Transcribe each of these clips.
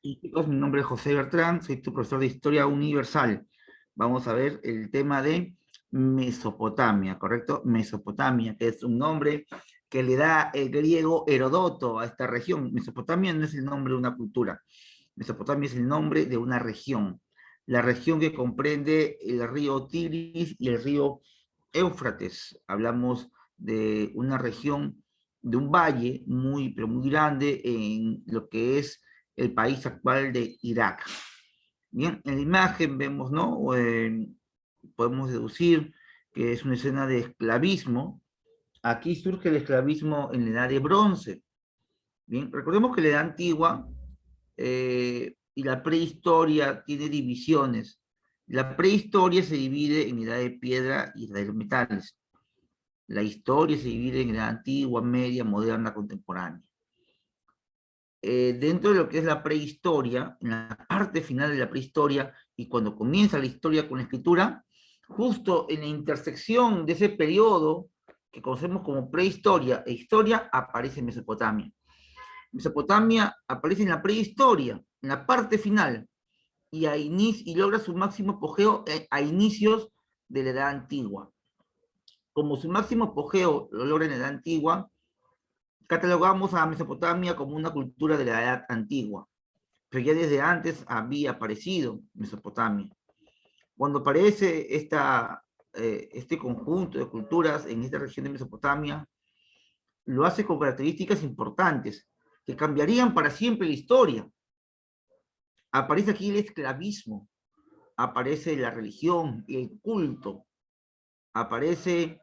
Y chicos, mi nombre es José Bertrán, soy tu profesor de Historia Universal. Vamos a ver el tema de Mesopotamia, ¿correcto? Mesopotamia, que es un nombre que le da el griego Herodoto a esta región. Mesopotamia no es el nombre de una cultura. Mesopotamia es el nombre de una región. La región que comprende el río Tigris y el río Éufrates. Hablamos de una región, de un valle muy, pero muy grande en lo que es el país actual de Irak. Bien, en la imagen vemos, ¿no? Podemos deducir que es una escena de esclavismo. Aquí surge el esclavismo en la edad de bronce. Bien, recordemos que la edad antigua y la prehistoria tiene divisiones. La prehistoria se divide en edad de piedra y edad de los metales. La historia se divide en edad antigua, media, moderna, contemporánea. Dentro de lo que es la prehistoria, en la parte final de la prehistoria, y cuando comienza la historia con la escritura, justo en la intersección de ese periodo que conocemos como prehistoria e historia, aparece Mesopotamia. Mesopotamia aparece en la prehistoria, en la parte final, y logra su máximo apogeo a inicios de la Edad Antigua. Como su máximo apogeo lo logra en la Edad Antigua, catalogamos a Mesopotamia como una cultura de la Edad Antigua, pero ya desde antes había aparecido Mesopotamia. Cuando aparece este conjunto de culturas en esta región de Mesopotamia, lo hace con características importantes que cambiarían para siempre la historia. Aparece aquí el esclavismo, aparece la religión, el culto, aparece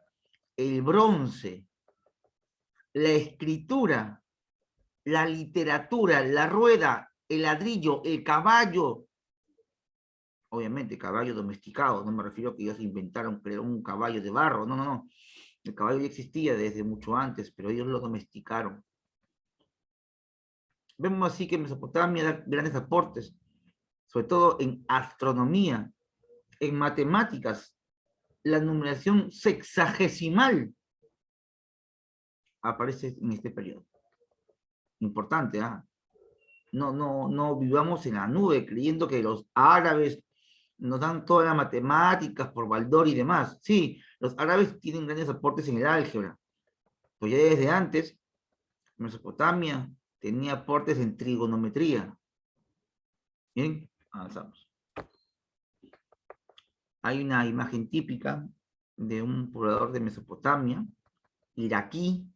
el bronce, la escritura, la literatura, la rueda, el ladrillo, el caballo. Obviamente, caballo domesticado, no me refiero a que ellos inventaron, crearon un caballo de barro, no, no, no. El caballo ya existía desde mucho antes, pero ellos lo domesticaron. Vemos así que Mesopotamia da grandes aportes, sobre todo en astronomía, en matemáticas, la numeración sexagesimal aparece en este periodo. Importante, ¿ah? No vivamos en la nube creyendo que los árabes nos dan todas las matemáticas por Baldor y demás. Sí, los árabes tienen grandes aportes en el álgebra, pues ya desde antes, Mesopotamia tenía aportes en trigonometría. Bien, avanzamos. Hay una imagen típica de un poblador de Mesopotamia, iraquí,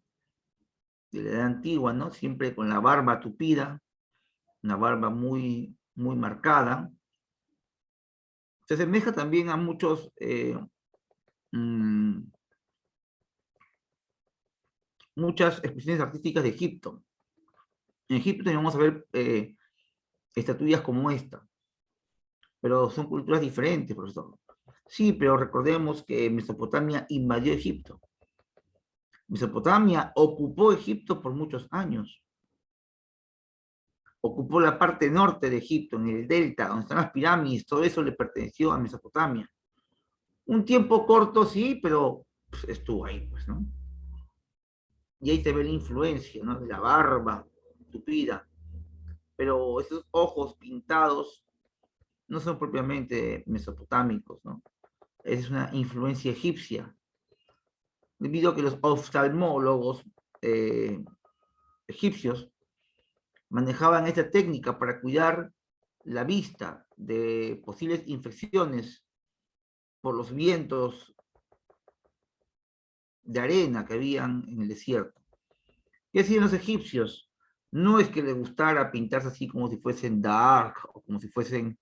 de la edad antigua, ¿no? Siempre con la barba tupida, una barba muy, muy marcada. Se asemeja también a muchas expresiones artísticas de Egipto. En Egipto también vamos a ver estatuillas como esta, pero son culturas diferentes, profesor. Sí, pero recordemos que Mesopotamia invadió Egipto. Mesopotamia ocupó Egipto por muchos años. Ocupó la parte norte de Egipto, en el delta, donde están las pirámides, todo eso le perteneció a Mesopotamia. Un tiempo corto, sí, pero pues, estuvo ahí, pues, ¿no? Y ahí se ve la influencia, ¿no? De la barba tupida. Pero esos ojos pintados no son propiamente mesopotámicos, ¿no? Es una influencia egipcia, debido a que los oftalmólogos egipcios manejaban esta técnica para cuidar la vista de posibles infecciones por los vientos de arena que habían en el desierto. ¿Qué hacían los egipcios? No es que les gustara pintarse así como si fuesen dark, o como si fuesen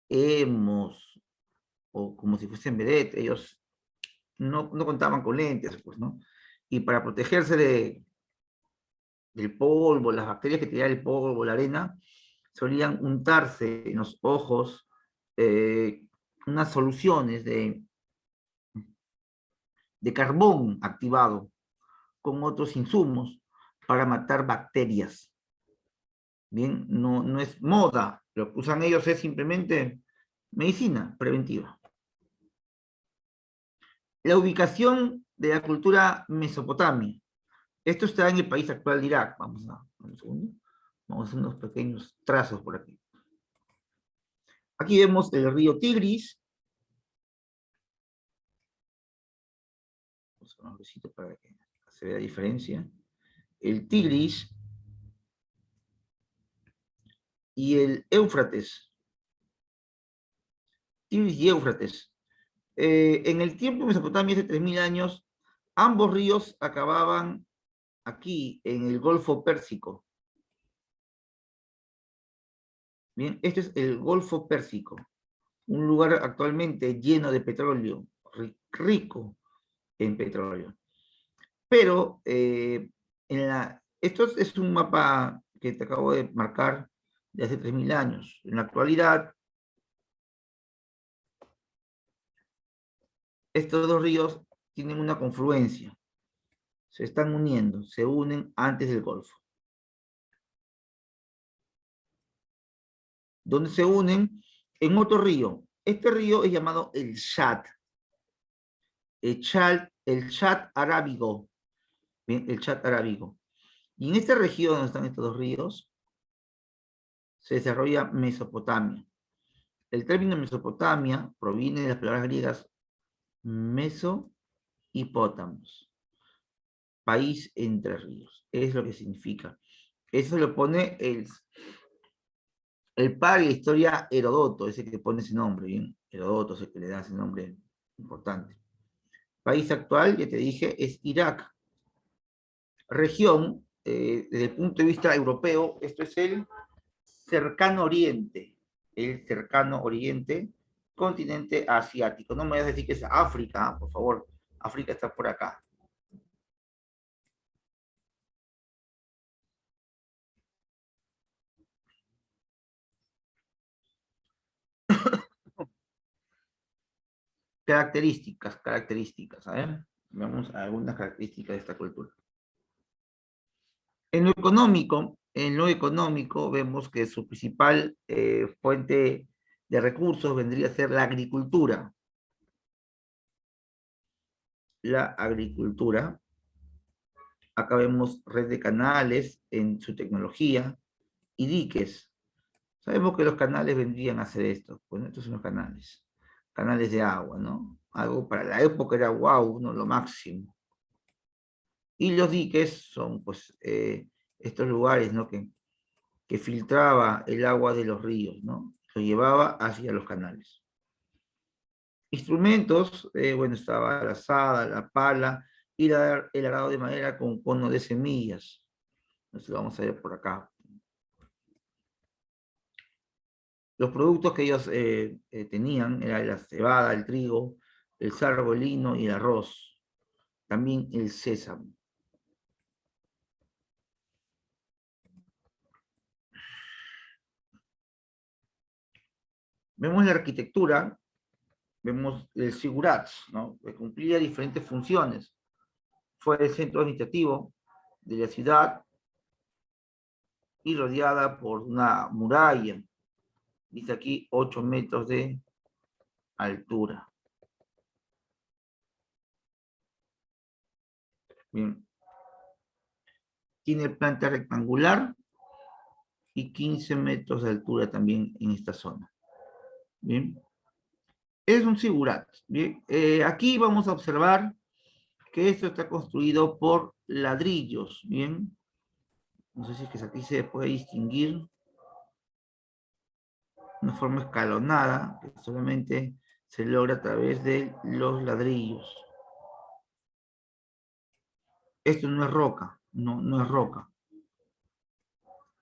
emos, o como si fuesen vedette. Ellos no contaban con lentes, pues, ¿no? Y para protegerse del polvo, las bacterias que tenía el polvo, la arena, solían untarse en los ojos unas soluciones de carbón activado con otros insumos para matar bacterias. Bien, no es moda, lo que usan ellos es simplemente medicina preventiva. La ubicación de la cultura Mesopotamia. Esto está en el país actual de Irak. Vamos Vamos a hacer unos pequeños trazos por aquí. Aquí vemos el río Tigris. Vamos a poner un besito para que se vea la diferencia. El Tigris y el Éufrates. Tigris y Éufrates. En el tiempo de Mesopotamia, hace 3000 años, ambos ríos acababan aquí, en el Golfo Pérsico. Bien, este es el Golfo Pérsico, un lugar actualmente lleno de petróleo, rico en petróleo. Pero esto es un mapa que te acabo de marcar de hace 3000 años. En la actualidad, estos dos ríos tienen una confluencia, se están uniendo, se unen antes del Golfo. Donde se unen en otro río. Este río es llamado el Chad. El Chad arábigo. Bien, el Chad arábigo. Y en esta región donde están estos dos ríos, se desarrolla Mesopotamia. El término Mesopotamia proviene de las palabras griegas meso y pótamos, país entre ríos. Es lo que significa. Eso lo pone el padre de historia Herodoto, ese que pone ese nombre, ¿bien? Herodoto es el que le da ese nombre importante. País actual, ya te dije, es Irak. Región, desde el punto de vista europeo, esto es el cercano oriente. El cercano oriente, continente asiático. No me vayas a decir que es África, por favor. África está por acá. Características, a ver. Veamos algunas características de esta cultura. En lo económico vemos que su principal fuente de recursos vendría a ser la agricultura. La agricultura. Acá vemos red de canales en su tecnología y diques. Sabemos que los canales vendrían a hacer esto. Bueno, estos son los canales. Canales de agua, ¿no? Algo para la época era wow, ¿no? Lo máximo. Y los diques son, pues, estos lugares, ¿no? Que filtraba el agua de los ríos, ¿no? Lo llevaba hacia los canales. Instrumentos, bueno, estaba la azada, la pala y el arado de madera con cono de semillas. Entonces lo vamos a ver por acá. Los productos que ellos tenían eran la cebada, el trigo, el sargo, el lino y el arroz. También el sésamo. Vemos la arquitectura, vemos el sigurat, ¿no? Que cumplía diferentes funciones. Fue el centro administrativo de la ciudad y rodeada por una muralla. Dice aquí 8 metros de altura. Bien. Tiene planta rectangular y 15 metros de altura también en esta zona. Bien. Es un sigurat. Bien. Aquí vamos a observar que esto está construido por ladrillos. Bien. No sé si es que aquí se puede distinguir una forma escalonada que solamente se logra a través de los ladrillos. Esto no es roca, no es roca.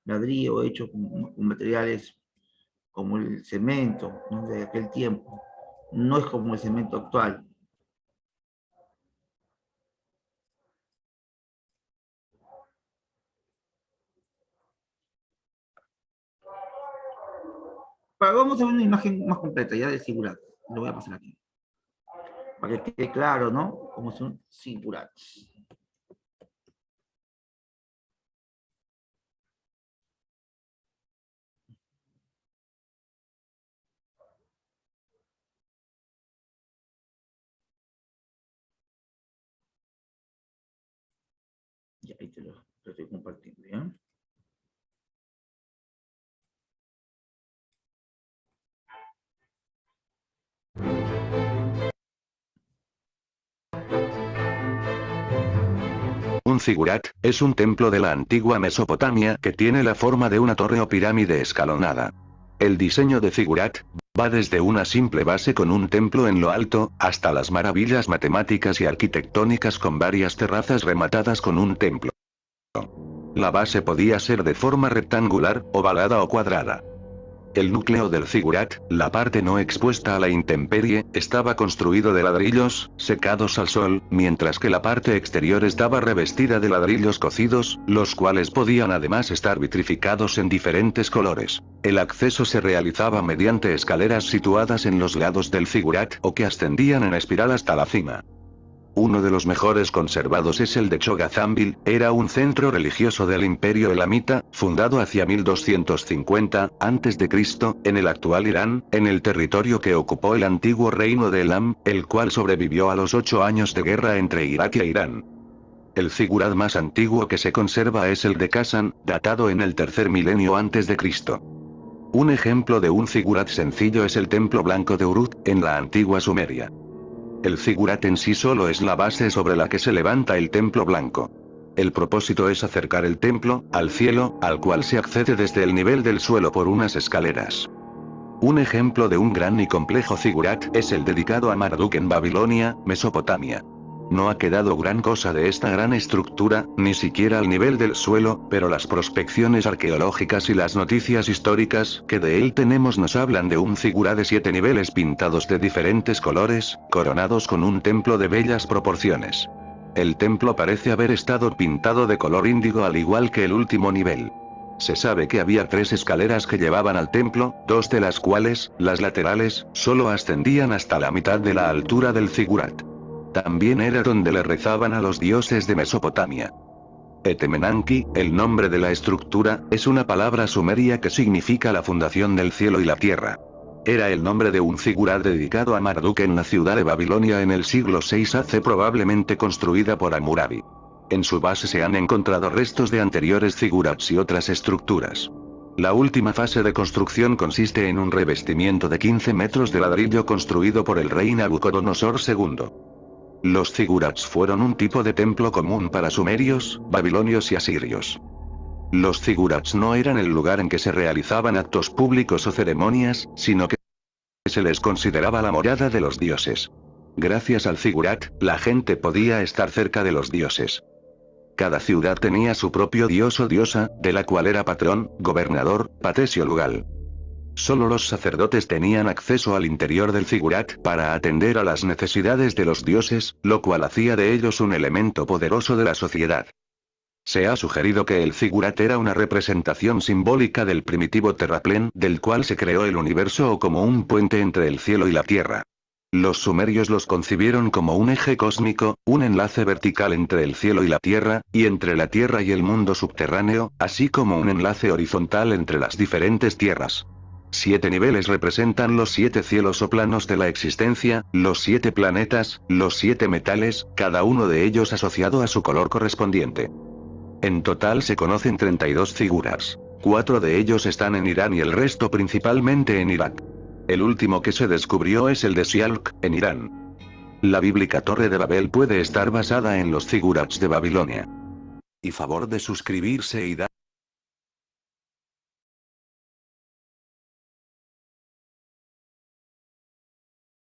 Ladrillo hecho con materiales como el cemento, ¿no? De aquel tiempo. No es como el cemento actual. Vamos a ver una imagen más completa ya del sigurat. Lo voy a pasar aquí. Para que quede claro, ¿no? Cómo son sigurats. Ya ahí te lo estoy compartiendo, ¿ya? Un zigurat es un templo de la antigua Mesopotamia que tiene la forma de una torre o pirámide escalonada. El diseño de zigurat va desde una simple base con un templo en lo alto, hasta las maravillas matemáticas y arquitectónicas con varias terrazas rematadas con un templo. La base podía ser de forma rectangular, ovalada o cuadrada. El núcleo del zigurat, la parte no expuesta a la intemperie, estaba construido de ladrillos, secados al sol, mientras que la parte exterior estaba revestida de ladrillos cocidos, los cuales podían además estar vitrificados en diferentes colores. El acceso se realizaba mediante escaleras situadas en los lados del zigurat o que ascendían en espiral hasta la cima. Uno de los mejores conservados es el de Chogazambil, era un centro religioso del Imperio Elamita, fundado hacia 1250 a.C., en el actual Irán, en el territorio que ocupó el antiguo reino de Elam, el cual sobrevivió a los 8 años de guerra entre Irak e Irán. El zigurat más antiguo que se conserva es el de Kasan, datado en el tercer milenio antes de Cristo. Un ejemplo de un zigurat sencillo es el Templo Blanco de Uruk, en la antigua Sumeria. El zigurat en sí solo es la base sobre la que se levanta el templo blanco. El propósito es acercar el templo al cielo, al cual se accede desde el nivel del suelo por unas escaleras. Un ejemplo de un gran y complejo zigurat es el dedicado a Marduk en Babilonia, Mesopotamia. No ha quedado gran cosa de esta gran estructura, ni siquiera al nivel del suelo, pero las prospecciones arqueológicas y las noticias históricas que de él tenemos nos hablan de un zigurat de 7 niveles pintados de diferentes colores, coronados con un templo de bellas proporciones. El templo parece haber estado pintado de color índigo al igual que el último nivel. Se sabe que había 3 escaleras que llevaban al templo, 2 de las cuales, las laterales, solo ascendían hasta la mitad de la altura del zigurat. También era donde le rezaban a los dioses de Mesopotamia. Etemenanki, el nombre de la estructura, es una palabra sumeria que significa la fundación del cielo y la tierra. Era el nombre de un zigurat dedicado a Marduk en la ciudad de Babilonia en el siglo VI AC, probablemente construida por Hammurabi. En su base se han encontrado restos de anteriores zigurats y otras estructuras. La última fase de construcción consiste en un revestimiento de 15 metros de ladrillo construido por el rey Nabucodonosor II. Los zigurats fueron un tipo de templo común para sumerios, babilonios y asirios. Los zigurats no eran el lugar en que se realizaban actos públicos o ceremonias, sino que se les consideraba la morada de los dioses. Gracias al zigurat, la gente podía estar cerca de los dioses. Cada ciudad tenía su propio dios o diosa, de la cual era patrón, gobernador, patesio lugal. Solo los sacerdotes tenían acceso al interior del zigurat para atender a las necesidades de los dioses, lo cual hacía de ellos un elemento poderoso de la sociedad. Se ha sugerido que el zigurat era una representación simbólica del primitivo terraplén del cual se creó el universo o como un puente entre el cielo y la tierra. Los sumerios los concibieron como un eje cósmico, un enlace vertical entre el cielo y la tierra, y entre la tierra y el mundo subterráneo, así como un enlace horizontal entre las diferentes tierras. 7 niveles representan los 7 cielos o planos de la existencia, los 7 planetas, los 7 metales, cada uno de ellos asociado a su color correspondiente. En total se conocen 32 zigurats. 4 de ellos están en Irán y el resto principalmente en Irak. El último que se descubrió es el de Sialk, en Irán. La bíblica Torre de Babel puede estar basada en los zigurats de Babilonia. Y favor de suscribirse y dar.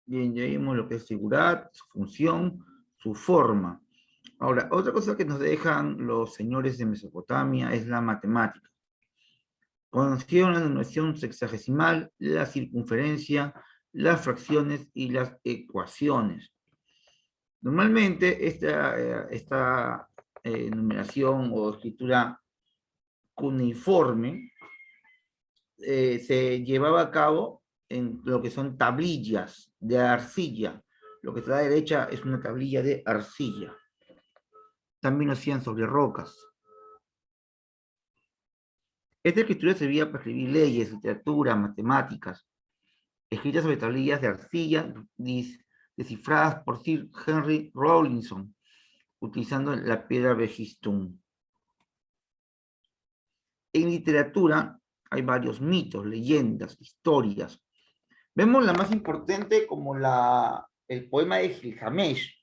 Bien, ya vimos lo que es zigurat, su función, su forma. Ahora, otra cosa que nos dejan los señores de Mesopotamia es la matemática. Conocieron la numeración sexagesimal, la circunferencia, las fracciones y las ecuaciones. Normalmente esta numeración o escritura cuneiforme se llevaba a cabo en lo que son tablillas de arcilla. Lo que está a la derecha es una tablilla de arcilla. También lo hacían sobre rocas. Esta escritura servía para escribir leyes, literatura, matemáticas, escritas sobre tablillas de arcilla, descifradas por Sir Henry Rawlinson, utilizando la piedra Behistun. En literatura hay varios mitos, leyendas, historias. Vemos la más importante como el poema de Gilgamesh.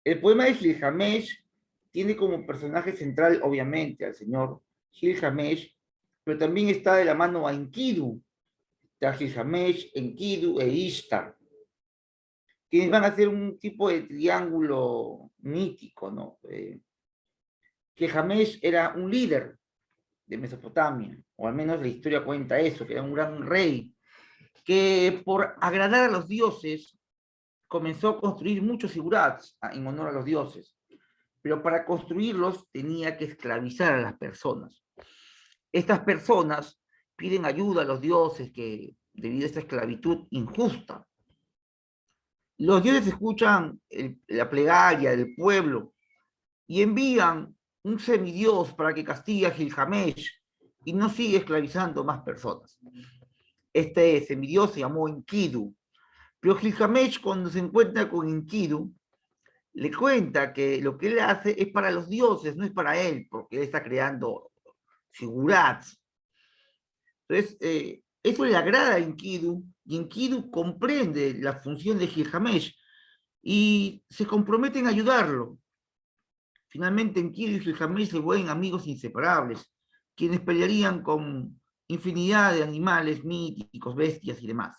El poema de Gilgamesh tiene como personaje central, obviamente, al señor Gilgamesh, pero también está de la mano a Enkidu, está Gilgamesh, Enkidu e Ishtar, quienes van a ser un tipo de triángulo mítico, ¿no? Gilgamesh era un líder de Mesopotamia, o al menos la historia cuenta eso, que era un gran rey, que por agradar a los dioses comenzó a construir muchos zigurats en honor a los dioses, pero para construirlos tenía que esclavizar a las personas. Estas personas piden ayuda a los dioses que, debido a esta esclavitud injusta, los dioses escuchan la plegaria del pueblo y envían un semidios para que castigue a Gilgamesh y no siga esclavizando más personas. Este semidios se llamó Enkidu, pero Gilgamesh, cuando se encuentra con Enkidu, le cuenta que lo que él hace es para los dioses, no es para él, porque él está creando figurats. Entonces, eso le agrada a Enkidu, y Enkidu comprende la función de Gilgamesh y se compromete en ayudarlo. Finalmente, Enkidu y Gilgamesh se vuelven amigos inseparables, quienes pelearían con infinidad de animales míticos, bestias y demás.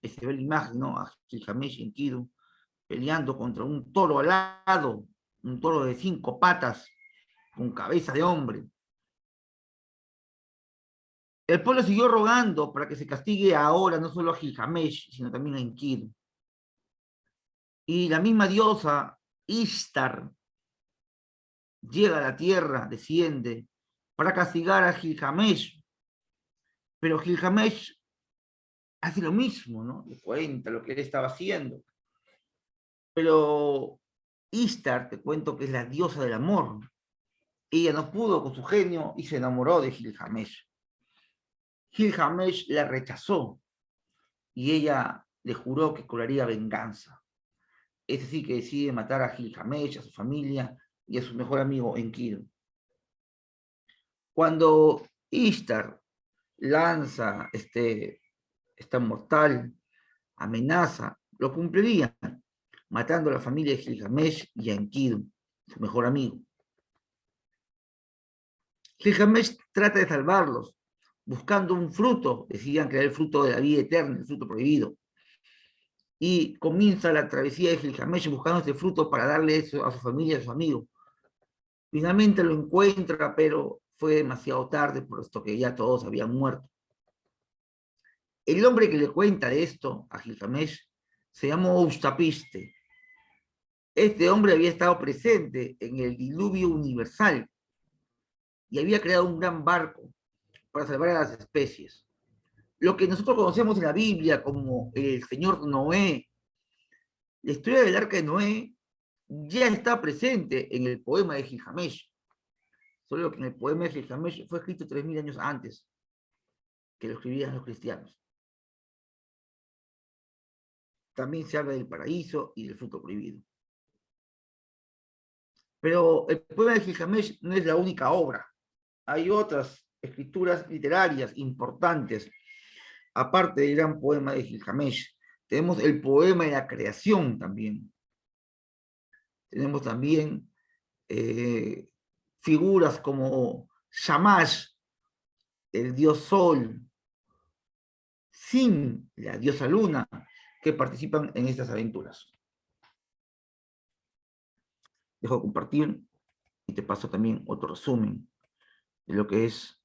Se ve la imagen, ¿no? A Gilgamesh y Enkidu peleando contra un toro alado, un toro de 5 patas, con cabeza de hombre. El pueblo siguió rogando para que se castigue ahora no solo a Gilgamesh, sino también a Enkidu. Y la misma diosa Ishtar llega a la tierra, desciende, para castigar a Gilgamesh. Pero Gilgamesh hace lo mismo, ¿no? Le cuenta lo que él estaba haciendo. Pero Ishtar, te cuento que es la diosa del amor. Ella no pudo con su genio y se enamoró de Gilgamesh. Gilgamesh la rechazó y ella le juró que cobraría venganza. Es decir, que decide matar a Gilgamesh, a su familia y a su mejor amigo Enkidu. Cuando Ishtar lanza esta mortal amenaza, lo cumpliría, matando a la familia de Gilgamesh y a Enkidu, su mejor amigo. Gilgamesh trata de salvarlos, buscando un fruto, decían crear el fruto de la vida eterna, el fruto prohibido. Y comienza la travesía de Gilgamesh buscando este fruto para darle eso a su familia y a su amigo. Finalmente lo encuentra, pero fue demasiado tarde, puesto que ya todos habían muerto. El hombre que le cuenta de esto a Gilgamesh se llamó Ustapiste. Este hombre había estado presente en el diluvio universal y había creado un gran barco para salvar a las especies. Lo que nosotros conocemos en la Biblia como el señor Noé, la historia del arca de Noé ya está presente en el poema de Gilgamesh. Solo que en el poema de Gilgamesh fue escrito 3000 años antes que lo escribían los cristianos. También se habla del paraíso y del fruto prohibido. Pero el poema de Gilgamesh no es la única obra. Hay otras escrituras literarias importantes, aparte del gran poema de Gilgamesh. Tenemos el poema de la creación también. Tenemos también figuras como Shamash, el dios sol, Sin, la diosa luna, que participan en estas aventuras. Dejo de compartir y te paso también otro resumen de lo que es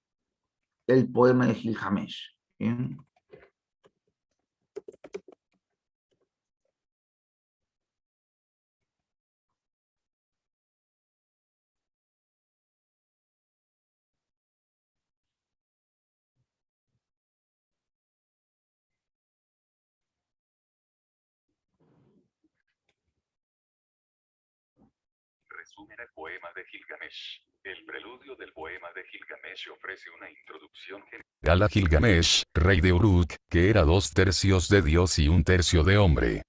el poema de Gilgamesh. ¿Bien? Resumen el poema de Gilgamesh. El preludio del poema de Gilgamesh ofrece una introducción general a Gilgamesh, rey de Uruk, que era 2/3 de Dios y 1/3 de hombre.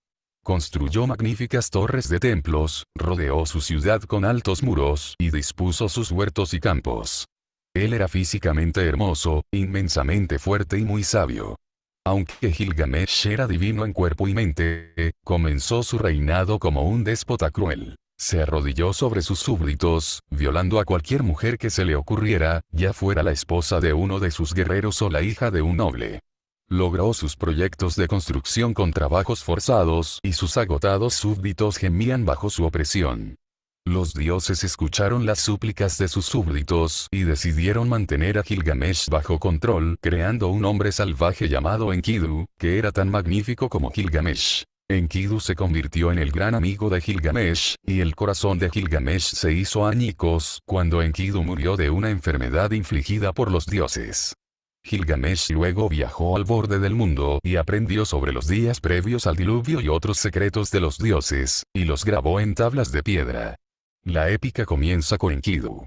Construyó magníficas torres de templos, rodeó su ciudad con altos muros y dispuso sus huertos y campos. Él era físicamente hermoso, inmensamente fuerte y muy sabio. Aunque Gilgamesh era divino en cuerpo y mente, comenzó su reinado como un déspota cruel. Se arrodilló sobre sus súbditos, violando a cualquier mujer que se le ocurriera, ya fuera la esposa de uno de sus guerreros o la hija de un noble. Logró sus proyectos de construcción con trabajos forzados y sus agotados súbditos gemían bajo su opresión. Los dioses escucharon las súplicas de sus súbditos y decidieron mantener a Gilgamesh bajo control, creando un hombre salvaje llamado Enkidu, que era tan magnífico como Gilgamesh. Enkidu se convirtió en el gran amigo de Gilgamesh, y el corazón de Gilgamesh se hizo añicos cuando Enkidu murió de una enfermedad infligida por los dioses. Gilgamesh luego viajó al borde del mundo y aprendió sobre los días previos al diluvio y otros secretos de los dioses, y los grabó en tablas de piedra. La épica comienza con Enkidu.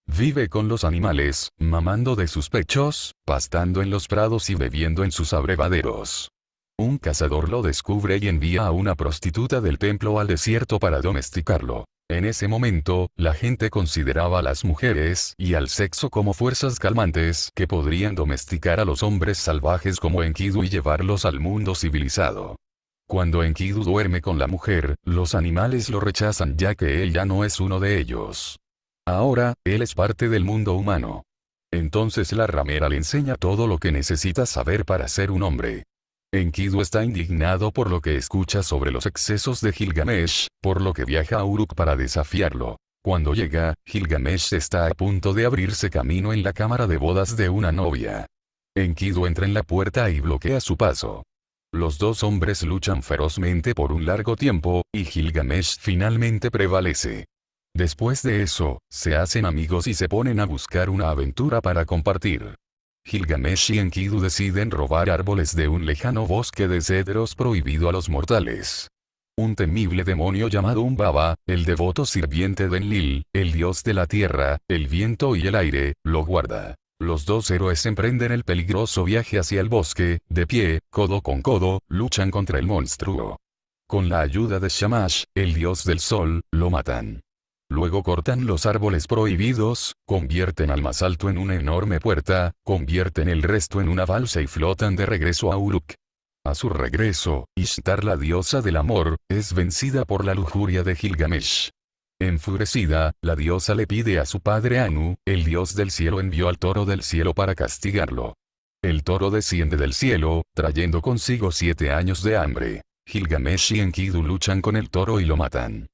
Vive con los animales, mamando de sus pechos, pastando en los prados y bebiendo en sus abrevaderos. Un cazador lo descubre y envía a una prostituta del templo al desierto para domesticarlo. En ese momento, la gente consideraba a las mujeres y al sexo como fuerzas calmantes que podrían domesticar a los hombres salvajes como Enkidu y llevarlos al mundo civilizado. Cuando Enkidu duerme con la mujer, los animales lo rechazan ya que él ya no es uno de ellos. Ahora, él es parte del mundo humano. Entonces la ramera le enseña todo lo que necesita saber para ser un hombre. Enkidu está indignado por lo que escucha sobre los excesos de Gilgamesh, por lo que viaja a Uruk para desafiarlo. Cuando llega, Gilgamesh está a punto de abrirse camino en la cámara de bodas de una novia. Enkidu entra en la puerta y bloquea su paso. Los dos hombres luchan ferozmente por un largo tiempo, y Gilgamesh finalmente prevalece. Después de eso, se hacen amigos y se ponen a buscar una aventura para compartir. Gilgamesh y Enkidu deciden robar árboles de un lejano bosque de cedros prohibido a los mortales. Un temible demonio llamado Umbaba, el devoto sirviente de Enlil, el dios de la tierra, el viento y el aire, lo guarda. Los dos héroes emprenden el peligroso viaje hacia el bosque, de pie, codo con codo, luchan contra el monstruo. Con la ayuda de Shamash, el dios del sol, lo matan. Luego cortan los árboles prohibidos, convierten al más alto en una enorme puerta, convierten el resto en una balsa y flotan de regreso a Uruk. A su regreso, Ishtar, la diosa del amor, es vencida por la lujuria de Gilgamesh. Enfurecida, la diosa le pide a su padre Anu, el dios del cielo envió al toro del cielo para castigarlo. El toro desciende del cielo, trayendo consigo 7 años de hambre. Gilgamesh y Enkidu luchan con el toro y lo matan.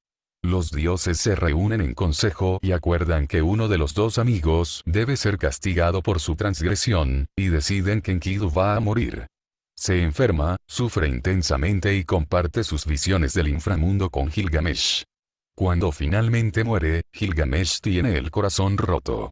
Los dioses se reúnen en consejo y acuerdan que uno de los dos amigos debe ser castigado por su transgresión, y deciden que Enkidu va a morir. Se enferma, sufre intensamente y comparte sus visiones del inframundo con Gilgamesh. Cuando finalmente muere, Gilgamesh tiene el corazón roto.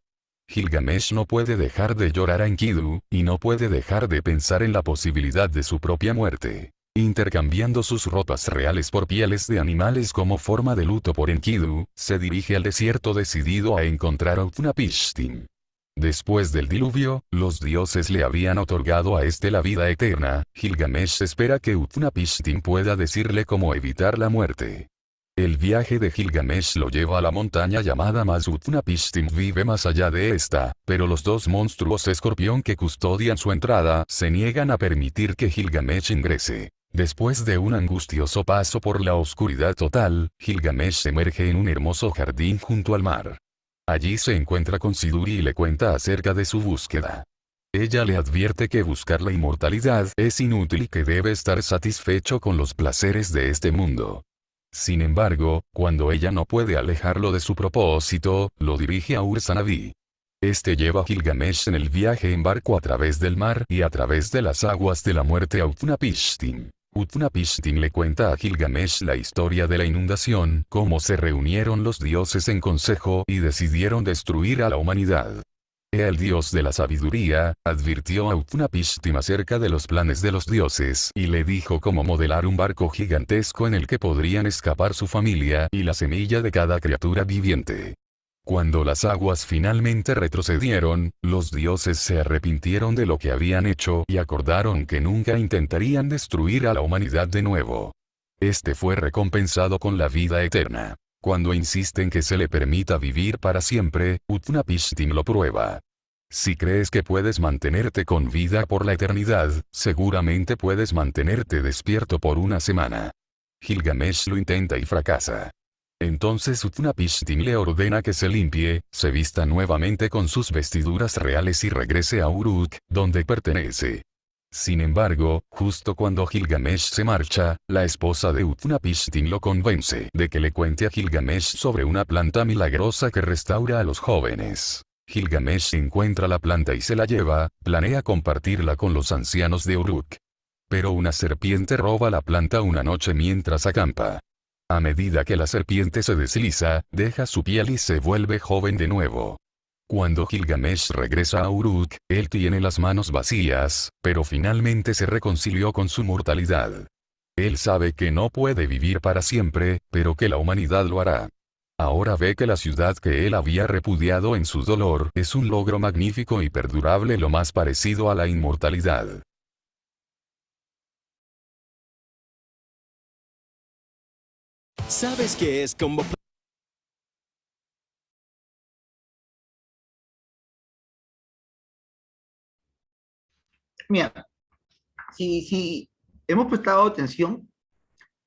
Gilgamesh no puede dejar de llorar a Enkidu, y no puede dejar de pensar en la posibilidad de su propia muerte. Intercambiando sus ropas reales por pieles de animales como forma de luto por Enkidu, se dirige al desierto decidido a encontrar a Utnapishtim. Después del diluvio, los dioses le habían otorgado a este la vida eterna. Gilgamesh espera que Utnapishtim pueda decirle cómo evitar la muerte. El viaje de Gilgamesh lo lleva a la montaña llamada Maz. Utnapishtim vive más allá de esta, pero los dos monstruos escorpión que custodian su entrada se niegan a permitir que Gilgamesh ingrese. Después de un angustioso paso por la oscuridad total, Gilgamesh emerge en un hermoso jardín junto al mar. Allí se encuentra con Siduri y le cuenta acerca de su búsqueda. Ella le advierte que buscar la inmortalidad es inútil y que debe estar satisfecho con los placeres de este mundo. Sin embargo, cuando ella no puede alejarlo de su propósito, lo dirige a Ur-Zanabi. Este lleva a Gilgamesh en el viaje en barco a través del mar y a través de las aguas de la muerte a Utnapishtim. Utnapishtim le cuenta a Gilgamesh la historia de la inundación, cómo se reunieron los dioses en consejo y decidieron destruir a la humanidad. Ea, el dios de la sabiduría, advirtió a Utnapishtim acerca de los planes de los dioses y le dijo cómo modelar un barco gigantesco en el que podrían escapar su familia y la semilla de cada criatura viviente. Cuando las aguas finalmente retrocedieron, los dioses se arrepintieron de lo que habían hecho y acordaron que nunca intentarían destruir a la humanidad de nuevo. Este fue recompensado con la vida eterna. Cuando insisten que se le permita vivir para siempre, Utnapishtim lo prueba. Si crees que puedes mantenerte con vida por la eternidad, seguramente puedes mantenerte despierto por una semana. Gilgamesh lo intenta y fracasa. Entonces Utnapishtim le ordena que se limpie, se vista nuevamente con sus vestiduras reales y regrese a Uruk, donde pertenece. Sin embargo, justo cuando Gilgamesh se marcha, la esposa de Utnapishtim lo convence de que le cuente a Gilgamesh sobre una planta milagrosa que restaura a los jóvenes. Gilgamesh encuentra la planta y se la lleva, planea compartirla con los ancianos de Uruk. Pero una serpiente roba la planta una noche mientras acampa. A medida que la serpiente se desliza, deja su piel y se vuelve joven de nuevo. Cuando Gilgamesh regresa a Uruk, él tiene las manos vacías, pero finalmente se reconcilió con su mortalidad. Él sabe que no puede vivir para siempre, pero que la humanidad lo hará. Ahora ve que la ciudad que él había repudiado en su dolor es un logro magnífico y perdurable, lo más parecido a la inmortalidad. ¿Sabes qué es Combo? Mira, si hemos prestado atención,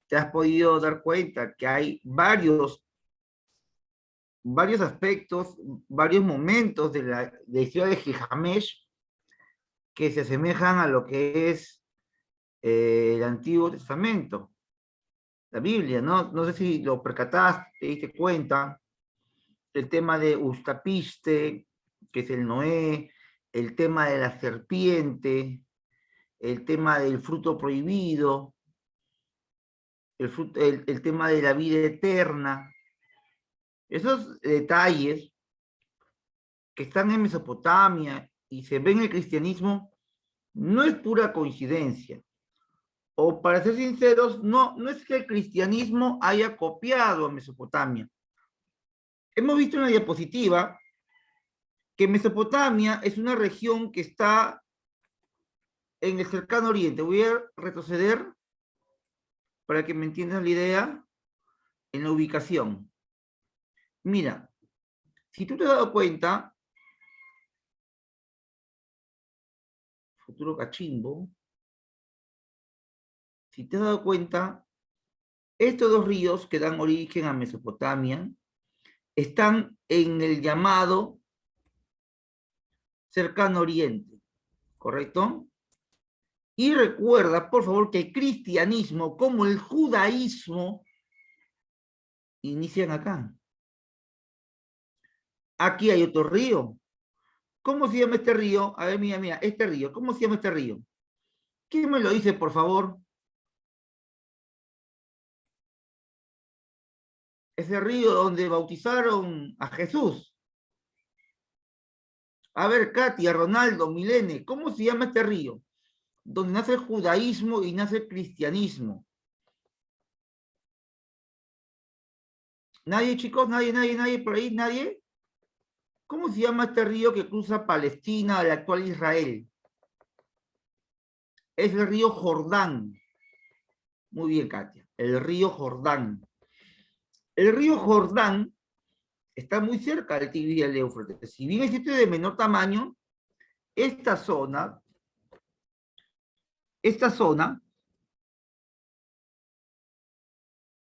te has podido dar cuenta que hay varios aspectos, varios momentos de la historia de Gilgamesh que se asemejan a lo que es el Antiguo Testamento, la Biblia, ¿no? No sé si lo percataste, te diste cuenta, el tema de Ustapiste, que es el Noé, el tema de la serpiente, el tema del fruto prohibido, el tema de la vida eterna. Esos detalles que están en Mesopotamia y se ven en el cristianismo no es pura coincidencia. O para ser sinceros, no es que el cristianismo haya copiado a Mesopotamia. Hemos visto en la diapositiva que Mesopotamia es una región que está en el cercano oriente. Voy a retroceder para que me entiendan la idea en la ubicación. Mira, si tú te has dado cuenta, futuro cachimbo, si te has dado cuenta, estos dos ríos que dan origen a Mesopotamia están en el llamado cercano oriente, ¿correcto? Y recuerda, por favor, que el cristianismo como el judaísmo inician acá. Aquí hay otro río. ¿Cómo se llama este río? A ver, mira, este río. ¿Cómo se llama este río? ¿Quién me lo dice, por favor? Ese río donde bautizaron a Jesús. A ver, Katia, Ronaldo, Milene, ¿cómo se llama este río? Donde nace el judaísmo y nace el cristianismo. ¿Nadie, chicos? ¿Nadie por ahí? ¿Nadie? ¿Cómo se llama este río que cruza Palestina al actual Israel? Es el río Jordán. Muy bien, Katia. El río Jordán. El río Jordán está muy cerca del Tigris y el Éufrates. Si bien es de menor tamaño, esta zona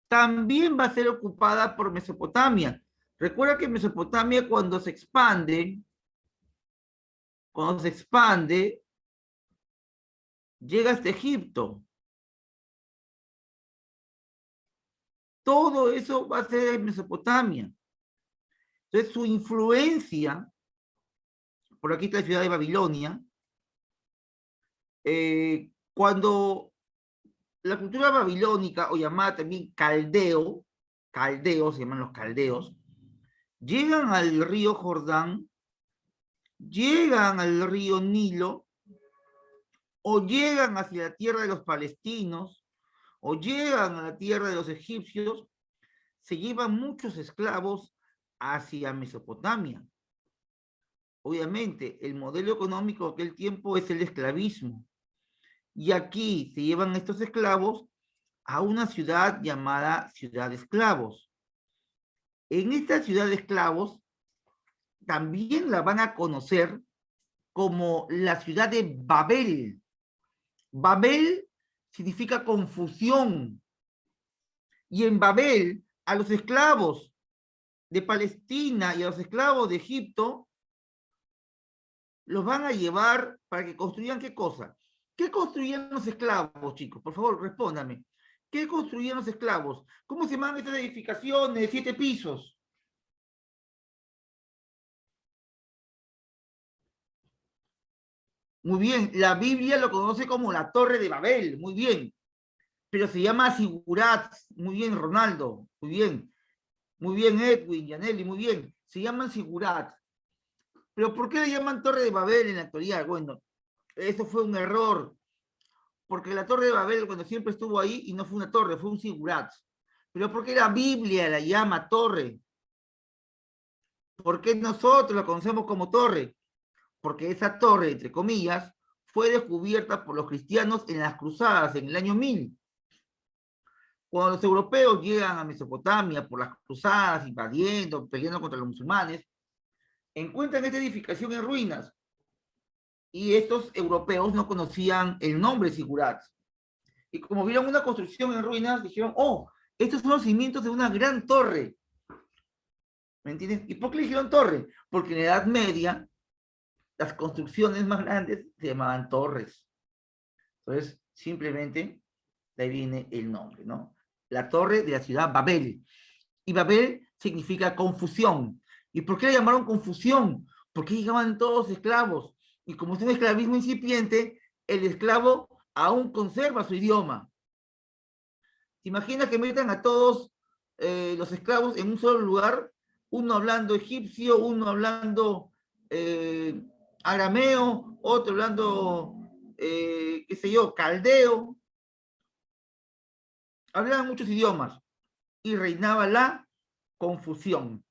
también va a ser ocupada por Mesopotamia. Recuerda que Mesopotamia cuando se expande, llega hasta Egipto. Todo eso va a ser en Mesopotamia. Entonces su influencia, por aquí está la ciudad de Babilonia, cuando la cultura babilónica, o llamada también caldeos, se llaman los caldeos, llegan al río Jordán, llegan al río Nilo, o llegan hacia la tierra de los palestinos, o llegan a la tierra de los egipcios, se llevan muchos esclavos hacia Mesopotamia. Obviamente, el modelo económico de aquel tiempo es el esclavismo. Y aquí se llevan estos esclavos a una ciudad llamada Ciudad de Esclavos. En esta ciudad de esclavos también la van a conocer como la ciudad de Babel. Babel significa confusión. Y en Babel a los esclavos de Palestina y a los esclavos de Egipto, los van a llevar para que construyan ¿qué cosa? ¿Qué construían los esclavos, chicos? Por favor, respóndame. ¿Qué construían los esclavos? ¿Cómo se llaman estas edificaciones de 7 pisos? Muy bien, la Biblia lo conoce como la Torre de Babel, muy bien. Pero se llama Sigurat, muy bien, Ronaldo, muy bien. Muy bien, Edwin, Yaneli, muy bien. Se llaman Sigurat. Pero ¿por qué le llaman Torre de Babel en la actualidad? Bueno, eso fue un error. Porque la Torre de Babel, cuando siempre estuvo ahí, y no fue una torre, fue un Sigurat. Pero ¿por qué la Biblia la llama torre? ¿Por qué nosotros la conocemos como torre? Porque esa torre, entre comillas, fue descubierta por los cristianos en las cruzadas en el año 1000. Cuando los europeos llegan a Mesopotamia por las cruzadas, invadiendo, peleando contra los musulmanes, encuentran esta edificación en ruinas. Y estos europeos no conocían el nombre Sigurat. Y como vieron una construcción en ruinas, dijeron, oh, estos son los cimientos de una gran torre. ¿Me entiendes? ¿Y por qué le dijeron torre? Porque en la Edad Media, las construcciones más grandes se llamaban torres. Entonces, simplemente, de ahí viene el nombre, ¿no? La torre de la ciudad Babel. Y Babel significa confusión. ¿Y por qué le llamaron confusión? Porque llegaban todos esclavos. Y como es un esclavismo incipiente, el esclavo aún conserva su idioma. ¿Te imaginas que metan a todos los esclavos en un solo lugar? Uno hablando egipcio, uno hablando arameo, otro hablando, qué sé yo, caldeo. Hablaban muchos idiomas y reinaba la confusión.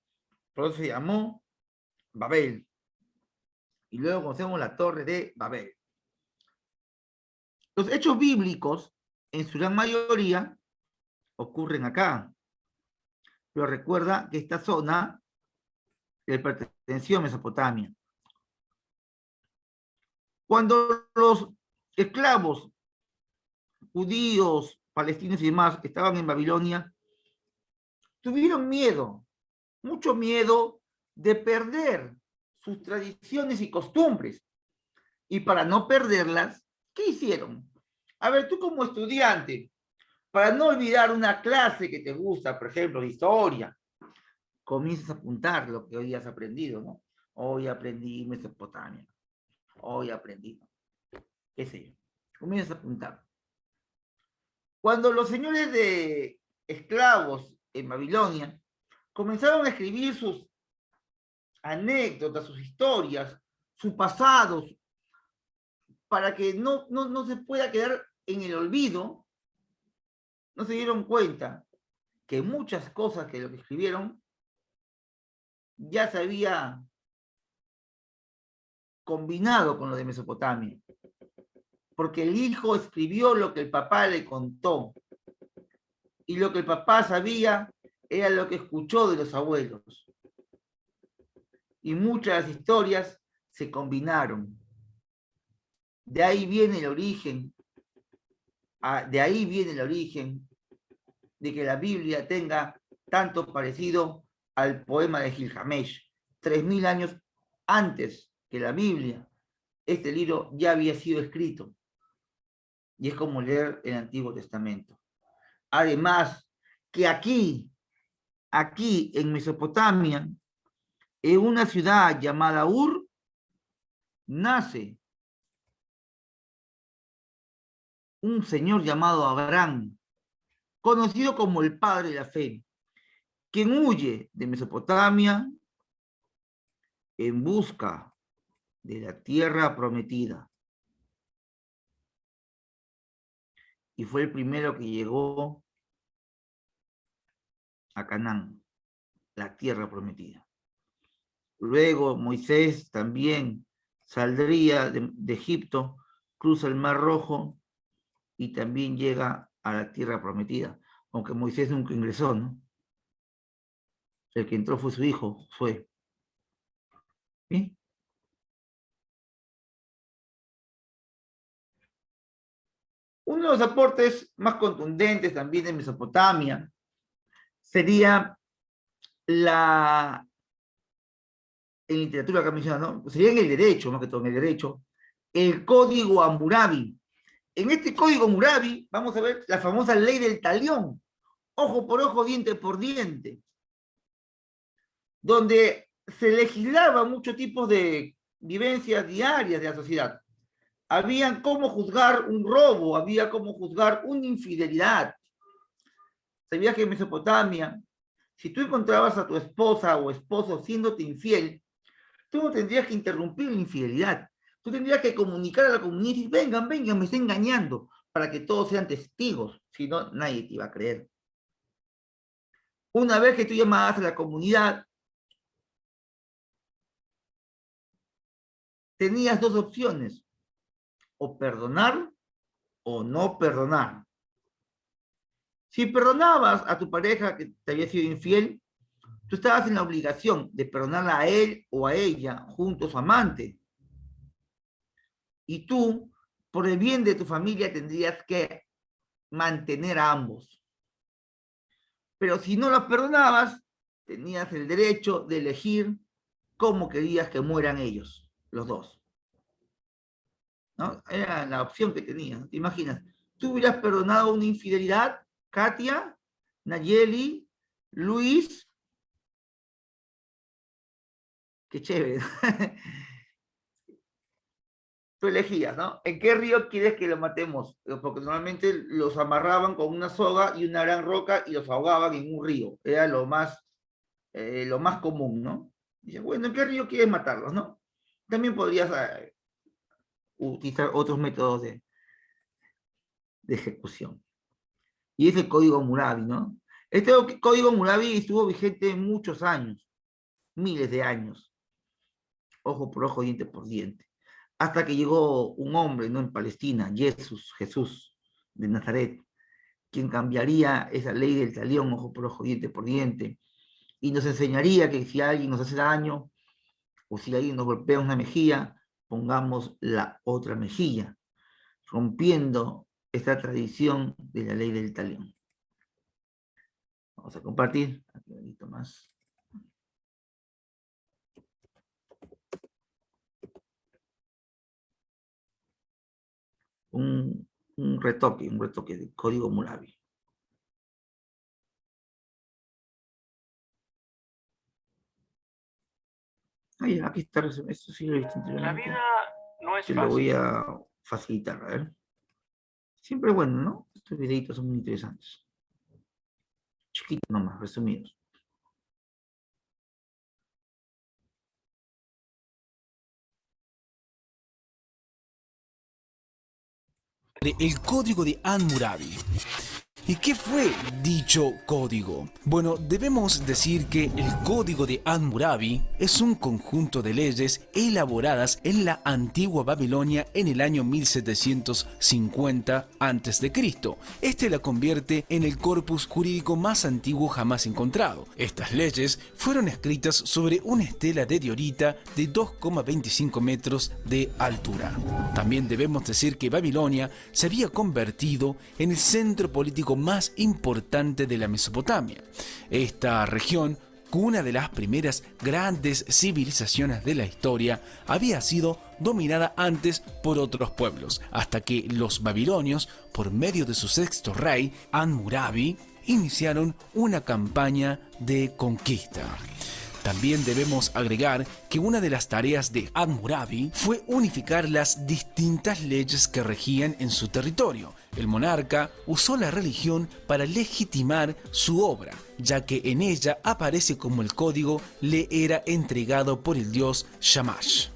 Por eso se llamó Babel. Y luego conocemos la Torre de Babel. Los hechos bíblicos, en su gran mayoría, ocurren acá. Pero recuerda que esta zona le perteneció a Mesopotamia. Cuando los esclavos judíos, palestinos y demás estaban en Babilonia, tuvieron miedo, mucho miedo de perder sus tradiciones y costumbres. Y para no perderlas, ¿qué hicieron? A ver, tú como estudiante, para no olvidar una clase que te gusta, por ejemplo, de historia, comienzas a apuntar lo que hoy has aprendido, ¿no? Hoy aprendí Mesopotamia. Hoy aprendí, qué sé yo. Comienzas a apuntar. Cuando los señores de esclavos en Babilonia comenzaron a escribir sus anécdotas, sus historias, su pasado, para que no se pueda quedar en el olvido, no se dieron cuenta que muchas cosas que lo que escribieron ya se había combinado con lo de Mesopotamia. Porque el hijo escribió lo que el papá le contó. Y lo que el papá sabía era lo que escuchó de los abuelos. Y muchas historias se combinaron. De ahí viene el origen. De ahí viene el origen de que la Biblia tenga tanto parecido al poema de Gilgamesh. 3000 años antes que la Biblia, este libro ya había sido escrito. Y es como leer el Antiguo Testamento. Además, que aquí en Mesopotamia, en una ciudad llamada Ur, nace un señor llamado Abraham, conocido como el padre de la fe, quien huye de Mesopotamia en busca de la tierra prometida. Y fue el primero que llegó a Canaán, la tierra prometida. Luego Moisés también saldría de Egipto, cruza el Mar Rojo y también llega a la tierra prometida, aunque Moisés nunca ingresó, ¿no? El que entró fue su hijo, Josué. ¿Sí? Uno de los aportes más contundentes también de Mesopotamia sería en literatura que mencionado, ¿no? Sería en el derecho, más que todo en el derecho, el Código Hammurabi. En este Código Hammurabi vamos a ver la famosa ley del talión, ojo por ojo, diente por diente, donde se legislaba muchos tipos de vivencias diarias de la sociedad. Había cómo juzgar un robo, había cómo juzgar una infidelidad. ¿Sabías que en Mesopotamia, si tú encontrabas a tu esposa o esposo siéndote infiel, tú no tendrías que interrumpir la infidelidad? Tú tendrías que comunicar a la comunidad y decir, vengan, vengan, me está engañando, para que todos sean testigos, si no, nadie te iba a creer. Una vez que tú llamabas a la comunidad, tenías dos opciones, o perdonar o no perdonar. Si perdonabas a tu pareja que te había sido infiel, tú estabas en la obligación de perdonarla a él o a ella junto a su amante. Y tú, por el bien de tu familia, tendrías que mantener a ambos. Pero si no los perdonabas, tenías el derecho de elegir cómo querías que mueran ellos, los dos, ¿no? Era la opción que tenías. ¿Te imaginas? Tú hubieras perdonado una infidelidad, Katia, Nayeli, Luis. Qué chévere. Tú elegías, ¿no? ¿En qué río quieres que lo matemos? Porque normalmente los amarraban con una soga y una gran roca y los ahogaban en un río. Era lo más común, ¿no? Dice, bueno, ¿en qué río quieres matarlos, no? También podrías utilizar otros métodos de ejecución. Y es el Código Hammurabi, ¿no? Este Código Hammurabi estuvo vigente muchos años, miles de años. Ojo por ojo, diente por diente. Hasta que llegó un hombre, ¿no? En Palestina, Jesús de Nazaret, quien cambiaría esa ley del talión, ojo por ojo, diente por diente, y nos enseñaría que si alguien nos hace daño, o si alguien nos golpea una mejilla, pongamos la otra mejilla, rompiendo esta tradición de la ley del talión. Vamos a compartir, aquí un poquito más. Un retoque del Código Hammurabi. Ahí, aquí está, esto sí lo he visto anteriormente. La vida no es fácil. Te lo voy a facilitar, a ver. Siempre es bueno, ¿no? Estos videitos son muy interesantes. Chiquitos nomás, resumidos. El Código de Hammurabi. ¿Y qué fue dicho código? Bueno, debemos decir que el Código de Hammurabi es un conjunto de leyes elaboradas en la antigua Babilonia en el año 1750 a.C. Este la convierte en el corpus jurídico más antiguo jamás encontrado. Estas leyes fueron escritas sobre una estela de diorita de 2,25 metros de altura. También debemos decir que Babilonia se había convertido en el centro político más importante de la Mesopotamia. Esta región, una de las primeras grandes civilizaciones de la historia, había sido dominada antes por otros pueblos, hasta que los babilonios, por medio de su sexto rey, Hammurabi, iniciaron una campaña de conquista. También debemos agregar que una de las tareas de Hammurabi fue unificar las distintas leyes que regían en su territorio. El monarca usó la religión para legitimar su obra, ya que en ella aparece como el código le era entregado por el dios Shamash.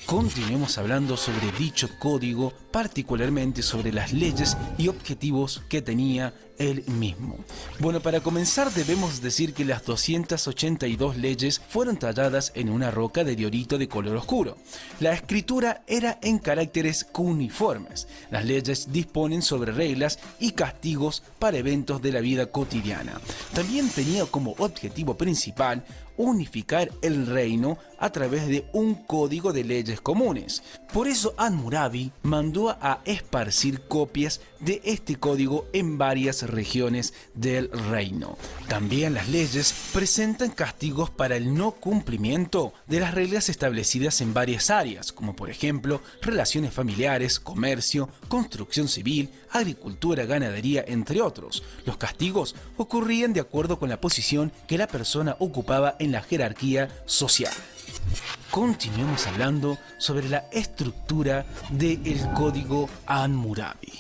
Continuemos hablando sobre dicho código, particularmente sobre las leyes y objetivos que tenía él mismo. Bueno, para comenzar debemos decir que las 282 leyes fueron talladas en una roca de diorito de color oscuro. La escritura era en caracteres cuneiformes. Las leyes disponen sobre reglas y castigos para eventos de la vida cotidiana. También tenía como objetivo principal unificar el reino a través de un código de leyes comunes. Por eso Hammurabi mandó a esparcir copias de este código en varias regiones del reino. También las leyes presentan castigos para el no cumplimiento de las reglas establecidas en varias áreas, como por ejemplo relaciones familiares, comercio, construcción civil, agricultura, ganadería, entre otros. Los castigos ocurrían de acuerdo con la posición que la persona ocupaba en la jerarquía social. Continuemos hablando sobre la estructura del código Hammurabi.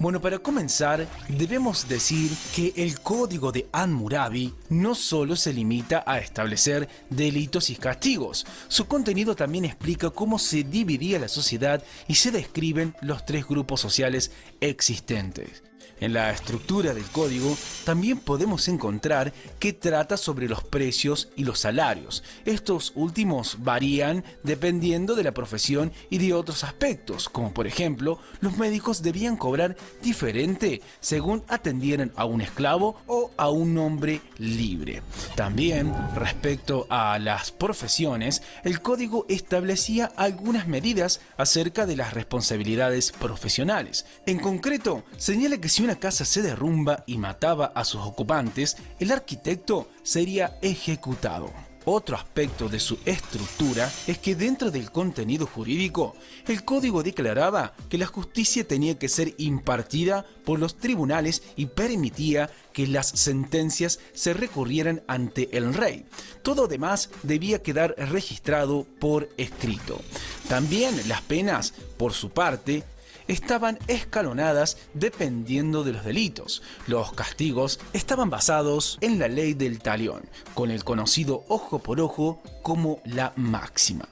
Bueno, para comenzar, debemos decir que el código de Hammurabi no solo se limita a establecer delitos y castigos, su contenido también explica cómo se dividía la sociedad y se describen los tres grupos sociales existentes. En la estructura del código también podemos encontrar que trata sobre los precios y los salarios. Estos últimos varían dependiendo de la profesión y de otros aspectos, como por ejemplo, los médicos debían cobrar diferente según atendieran a un esclavo o a un hombre libre. También, respecto a las profesiones, el código establecía algunas medidas acerca de las responsabilidades profesionales. En concreto, señala que si una casa se derrumba y mataba a sus ocupantes, el arquitecto sería ejecutado. Otro aspecto de su estructura es que dentro del contenido jurídico, el código declaraba que la justicia tenía que ser impartida por los tribunales y permitía que las sentencias se recurrieran ante el rey. Todo demás debía quedar registrado por escrito. También las penas, por su parte, estaban escalonadas dependiendo de los delitos. Los castigos estaban basados en la ley del talión, con el conocido ojo por ojo como la máxima.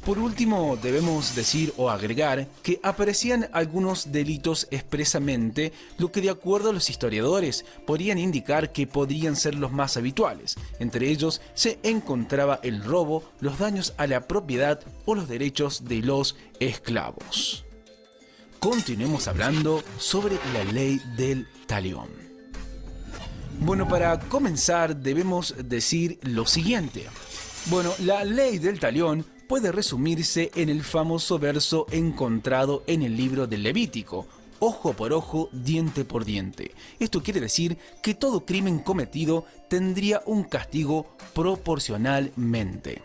Por último, debemos decir o agregar que aparecían algunos delitos expresamente, lo que de acuerdo a los historiadores podrían indicar que podrían ser los más habituales. Entre ellos se encontraba el robo, los daños a la propiedad o los derechos de los esclavos. Continuemos hablando sobre la ley del talión. Bueno, para comenzar debemos decir lo siguiente. Bueno, la ley del talión puede resumirse en el famoso verso encontrado en el libro del Levítico: ojo por ojo, diente por diente. Esto quiere decir que todo crimen cometido tendría un castigo proporcionalmente.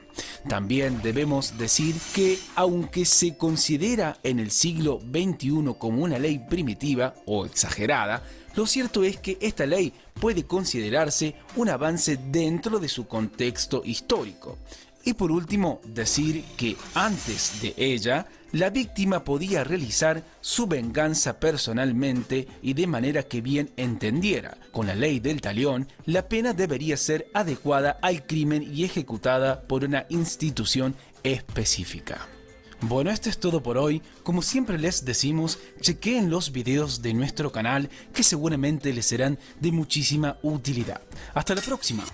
También debemos decir que, aunque se considera en el siglo XXI como una ley primitiva o exagerada, lo cierto es que esta ley puede considerarse un avance dentro de su contexto histórico. Y por último, decir que antes de ella, la víctima podía realizar su venganza personalmente y de manera que bien entendiera. Con la ley del talión, la pena debería ser adecuada al crimen y ejecutada por una institución específica. Bueno, esto es todo por hoy. Como siempre les decimos, chequeen los videos de nuestro canal que seguramente les serán de muchísima utilidad. Hasta la próxima.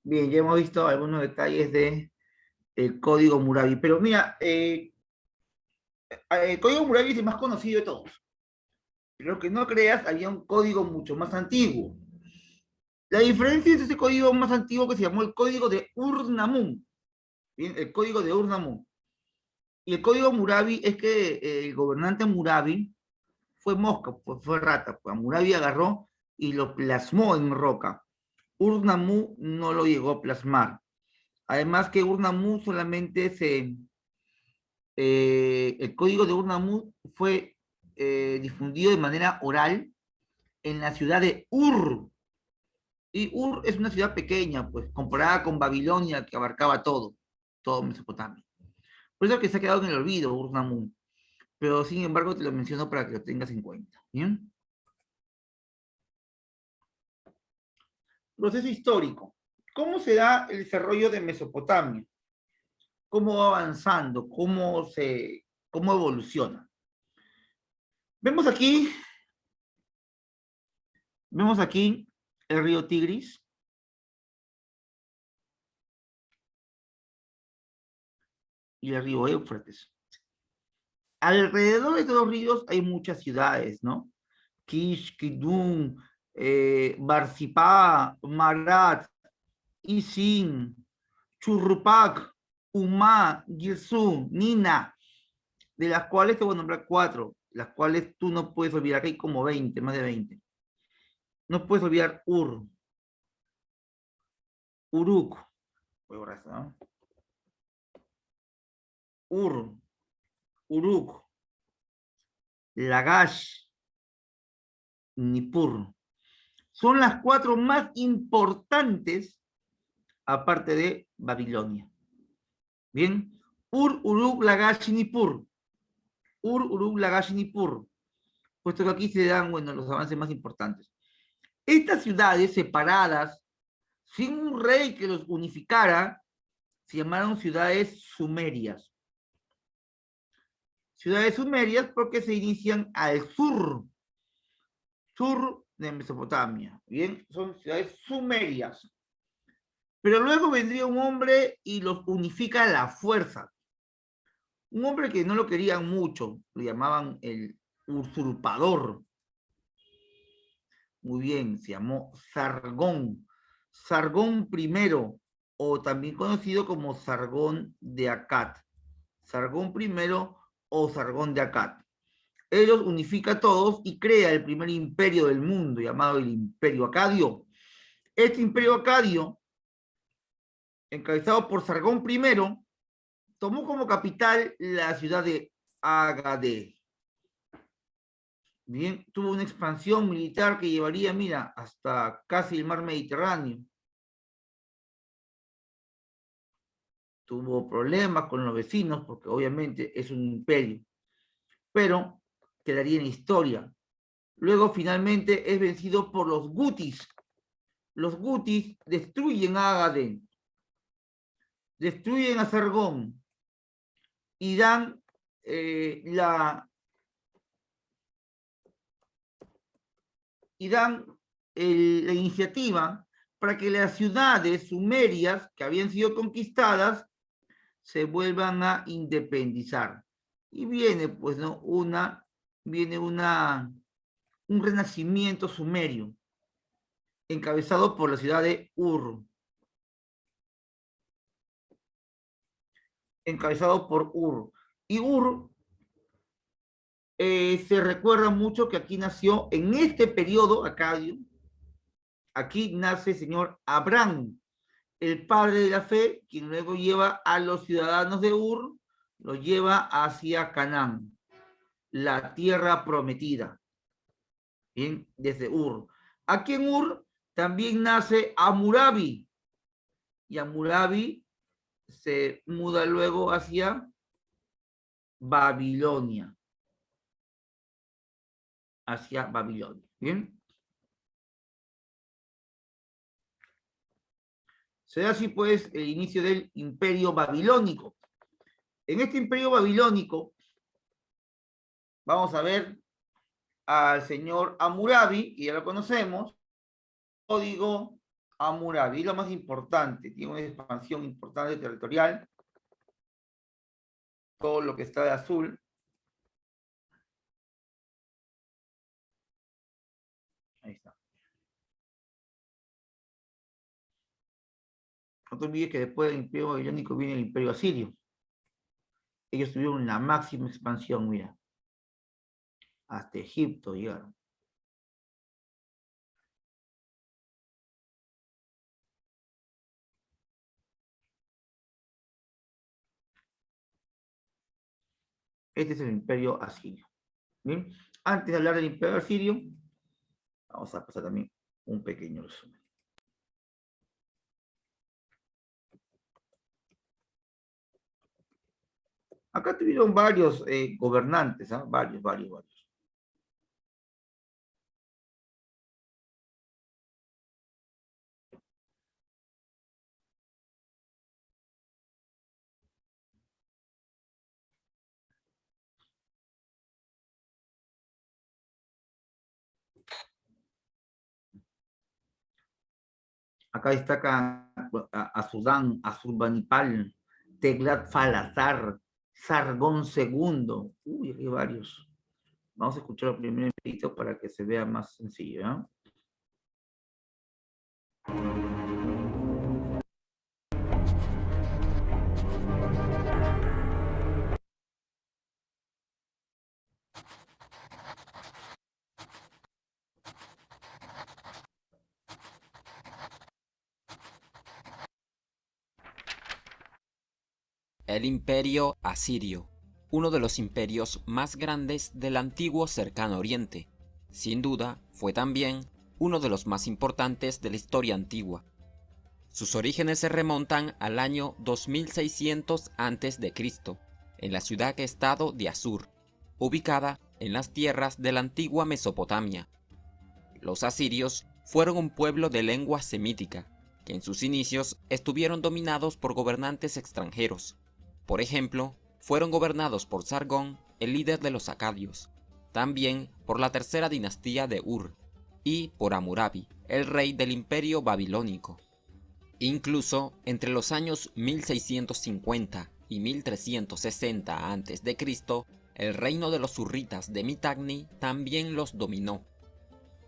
Bien, ya hemos visto algunos detalles de el código Hammurabi, pero mira, el código Hammurabi es el más conocido de todos. Pero que no creas, había un código mucho más antiguo. La diferencia entre ese código más antiguo que se llamó el código de Ur-Nammu, ¿bien? El código de Ur-Nammu. Y el código Hammurabi es que el gobernante Hammurabi fue mosca, fue rata. Pues Hammurabi agarró y lo plasmó en roca. Ur-Nammu no lo llegó a plasmar. Además que Ur-Nammu solamente el código de Ur-Nammu fue difundido de manera oral en la ciudad de Ur. Y Ur es una ciudad pequeña, pues, comparada con Babilonia, que abarcaba todo Mesopotamia. Por eso que se ha quedado en el olvido Ur-Nammu. Pero sin embargo te lo menciono para que lo tengas en cuenta. ¿Bien? Proceso histórico. ¿Cómo se da el desarrollo de Mesopotamia? ¿Cómo va avanzando? ¿Cómo evoluciona? Vemos aquí el río Tigris. Y el río Éufrates. Alrededor de estos dos ríos hay muchas ciudades, ¿no? Kish, Kidum, Barsipá, Marat, Isin, Churrupac, Umá, Girsú, Nina, de las cuales te voy a nombrar 4, las cuales tú no puedes olvidar, que hay como 20, más de 20. No puedes olvidar Uruk, voy a borrar esto, ¿no? Uruk, Lagash, Nippur. Son las 4 más importantes, aparte de Babilonia. Bien, Uruk, Lagash y Nippur. Uruk, Lagash y Nippur. Puesto que aquí se dan, bueno, los avances más importantes. Estas ciudades separadas, sin un rey que los unificara, se llamaron ciudades sumerias. Ciudades sumerias porque se inician al sur de Mesopotamia. Bien, son ciudades sumerias. Pero luego vendría un hombre y los unifica a la fuerza. Un hombre que no lo querían mucho, lo llamaban el usurpador. Muy bien, se llamó Sargón. Sargón I, o también conocido como Sargón de Akkad. Sargón I o Sargón de Akkad. Ellos unifica a todos y crea el primer imperio del mundo, llamado el Imperio Acadio. Este Imperio Acadio, encabezado por Sargón I, tomó como capital la ciudad de Agade. Bien, tuvo una expansión militar que llevaría, mira, hasta casi el mar Mediterráneo. Tuvo problemas con los vecinos porque obviamente es un imperio, pero quedaría en historia. Luego finalmente es vencido por los gutis. Los gutis destruyen a Agade, destruyen a Sargón y dan la iniciativa para que las ciudades sumerias que habían sido conquistadas se vuelvan a independizar. Y viene, pues, ¿no? un renacimiento sumerio, encabezado por la ciudad de Ur. Encabezado por Ur. Y Ur se recuerda mucho que aquí nació, en este periodo acadio, aquí nace el señor Abraham, el padre de la fe, quien luego lleva a los ciudadanos de Ur, los lleva hacia Canaán, la tierra prometida. Bien, desde Ur. Aquí en Ur también nace Hammurabi, y Hammurabi se muda luego hacia Babilonia. Hacia Babilonia. Bien. Se da así pues el inicio del imperio babilónico. En este imperio babilónico vamos a ver al señor Hammurabi, y ya lo conocemos, código Hammurabi, lo más importante, tiene una expansión importante territorial, todo lo que está de azul. Ahí está. No te olvides que después del imperio babilónico viene el imperio asirio. Ellos tuvieron la máxima expansión, mira. Hasta Egipto llegaron. Este es el imperio asirio. ¿Bien? Antes de hablar del imperio asirio, vamos a pasar también un pequeño resumen. Acá tuvieron varios gobernantes, ¿eh? Varios. Acá destaca a Sudán, Asurbanipal, Teglat-Falasar, Sargón II. Uy, hay varios. Vamos a escuchar el primer videito para que se vea más sencillo, ¿eh? El Imperio Asirio, uno de los imperios más grandes del antiguo Cercano Oriente. Sin duda, fue también uno de los más importantes de la historia antigua. Sus orígenes se remontan al año 2600 a.C., en la ciudad-estado de Asur, ubicada en las tierras de la antigua Mesopotamia. Los asirios fueron un pueblo de lengua semítica, que en sus inicios estuvieron dominados por gobernantes extranjeros. Por ejemplo, fueron gobernados por Sargón, el líder de los acadios, también por la tercera dinastía de Ur, y por Hammurabi, el rey del imperio babilónico. Incluso entre los años 1650 y 1360 a.C., el reino de los hurritas de Mitanni también los dominó.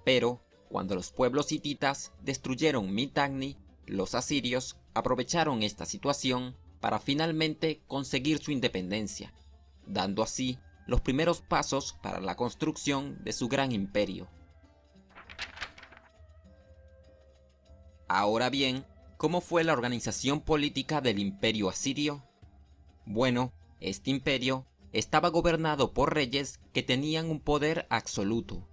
Pero, cuando los pueblos hititas destruyeron Mitanni, los asirios aprovecharon esta situación para finalmente conseguir su independencia, dando así los primeros pasos para la construcción de su gran imperio. Ahora bien, ¿cómo fue la organización política del imperio asirio? Bueno, este imperio estaba gobernado por reyes que tenían un poder absoluto.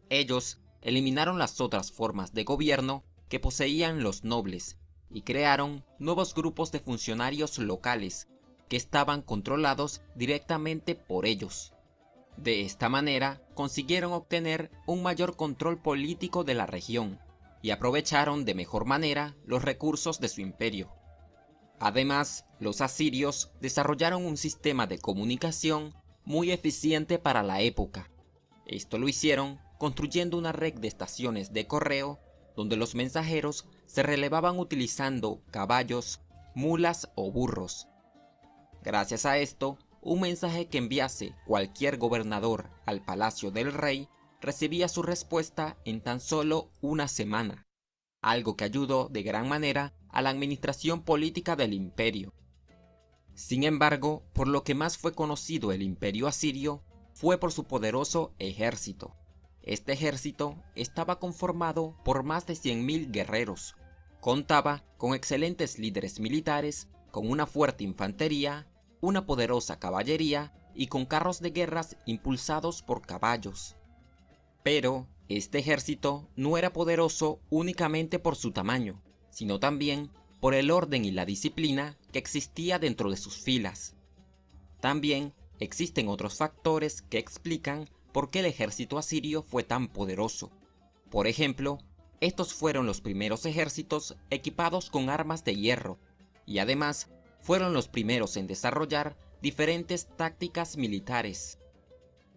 Ellos eliminaron las otras formas de gobierno que poseían los nobles y crearon nuevos grupos de funcionarios locales que estaban controlados directamente por ellos. De esta manera consiguieron obtener un mayor control político de la región y aprovecharon de mejor manera los recursos de su imperio. Además, los asirios desarrollaron un sistema de comunicación muy eficiente para la época. Esto lo hicieron construyendo una red de estaciones de correo donde los mensajeros se relevaban utilizando caballos, mulas o burros. Gracias a esto, un mensaje que enviase cualquier gobernador al palacio del rey recibía su respuesta en tan solo una semana, algo que ayudó de gran manera a la administración política del imperio. Sin embargo, por lo que más fue conocido el imperio asirio fue por su poderoso ejército. Este ejército estaba conformado por más de 100.000 guerreros. Contaba con excelentes líderes militares, con una fuerte infantería, una poderosa caballería y con carros de guerras impulsados por caballos. Pero este ejército no era poderoso únicamente por su tamaño, sino también por el orden y la disciplina que existía dentro de sus filas. También existen otros factores que explican por qué el ejército asirio fue tan poderoso. Por ejemplo, estos fueron los primeros ejércitos equipados con armas de hierro, y además fueron los primeros en desarrollar diferentes tácticas militares.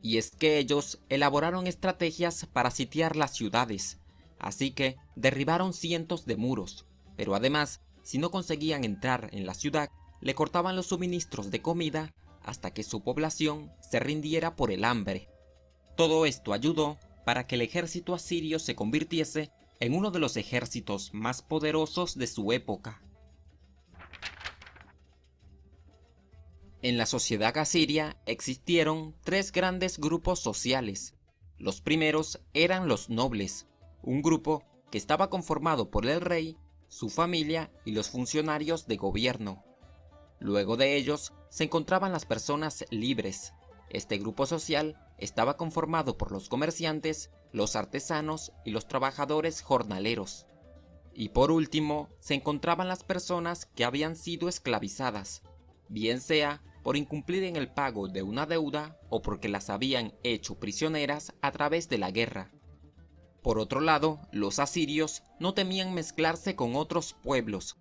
Y es que ellos elaboraron estrategias para sitiar las ciudades, así que derribaron cientos de muros, pero además, si no conseguían entrar en la ciudad, le cortaban los suministros de comida hasta que su población se rindiera por el hambre. Todo esto ayudó para que el ejército asirio se convirtiese en uno de los ejércitos más poderosos de su época. En la sociedad asiria existieron tres grandes grupos sociales. Los primeros eran los nobles, un grupo que estaba conformado por el rey, su familia y los funcionarios de gobierno. Luego de ellos se encontraban las personas libres. Este grupo social estaba conformado por los comerciantes, los artesanos y los trabajadores jornaleros. Y por último se encontraban las personas que habían sido esclavizadas, bien sea por incumplir en el pago de una deuda o porque las habían hecho prisioneras a través de la guerra. Por otro lado, los asirios no temían mezclarse con otros pueblos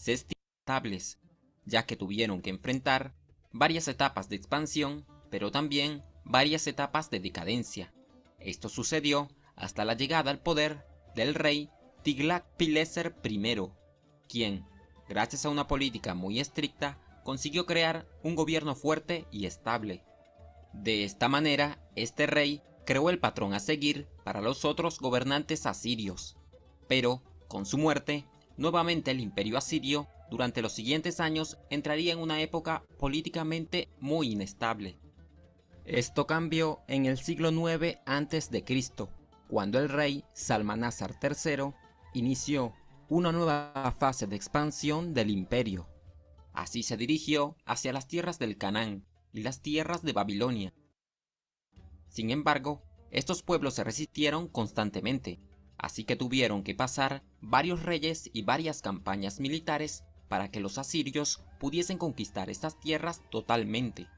estables, ya que tuvieron que enfrentar varias etapas de expansión, pero también varias etapas de decadencia. Esto sucedió hasta la llegada al poder del rey Tiglat-Pileser I, quien, gracias a una política muy estricta, consiguió crear un gobierno fuerte y estable. De esta manera, este rey creó el patrón a seguir para los otros gobernantes asirios. Pero, con su muerte, nuevamente el imperio asirio durante los siguientes años entraría en una época políticamente muy inestable. Esto cambió en el siglo IX a.C., cuando el rey Salmanásar III inició una nueva fase de expansión del imperio. Así se dirigió hacia las tierras del Canaán y las tierras de Babilonia. Sin embargo, estos pueblos se resistieron constantemente, así que tuvieron que pasar varios reyes y varias campañas militares para que los asirios pudiesen conquistar estas tierras totalmente.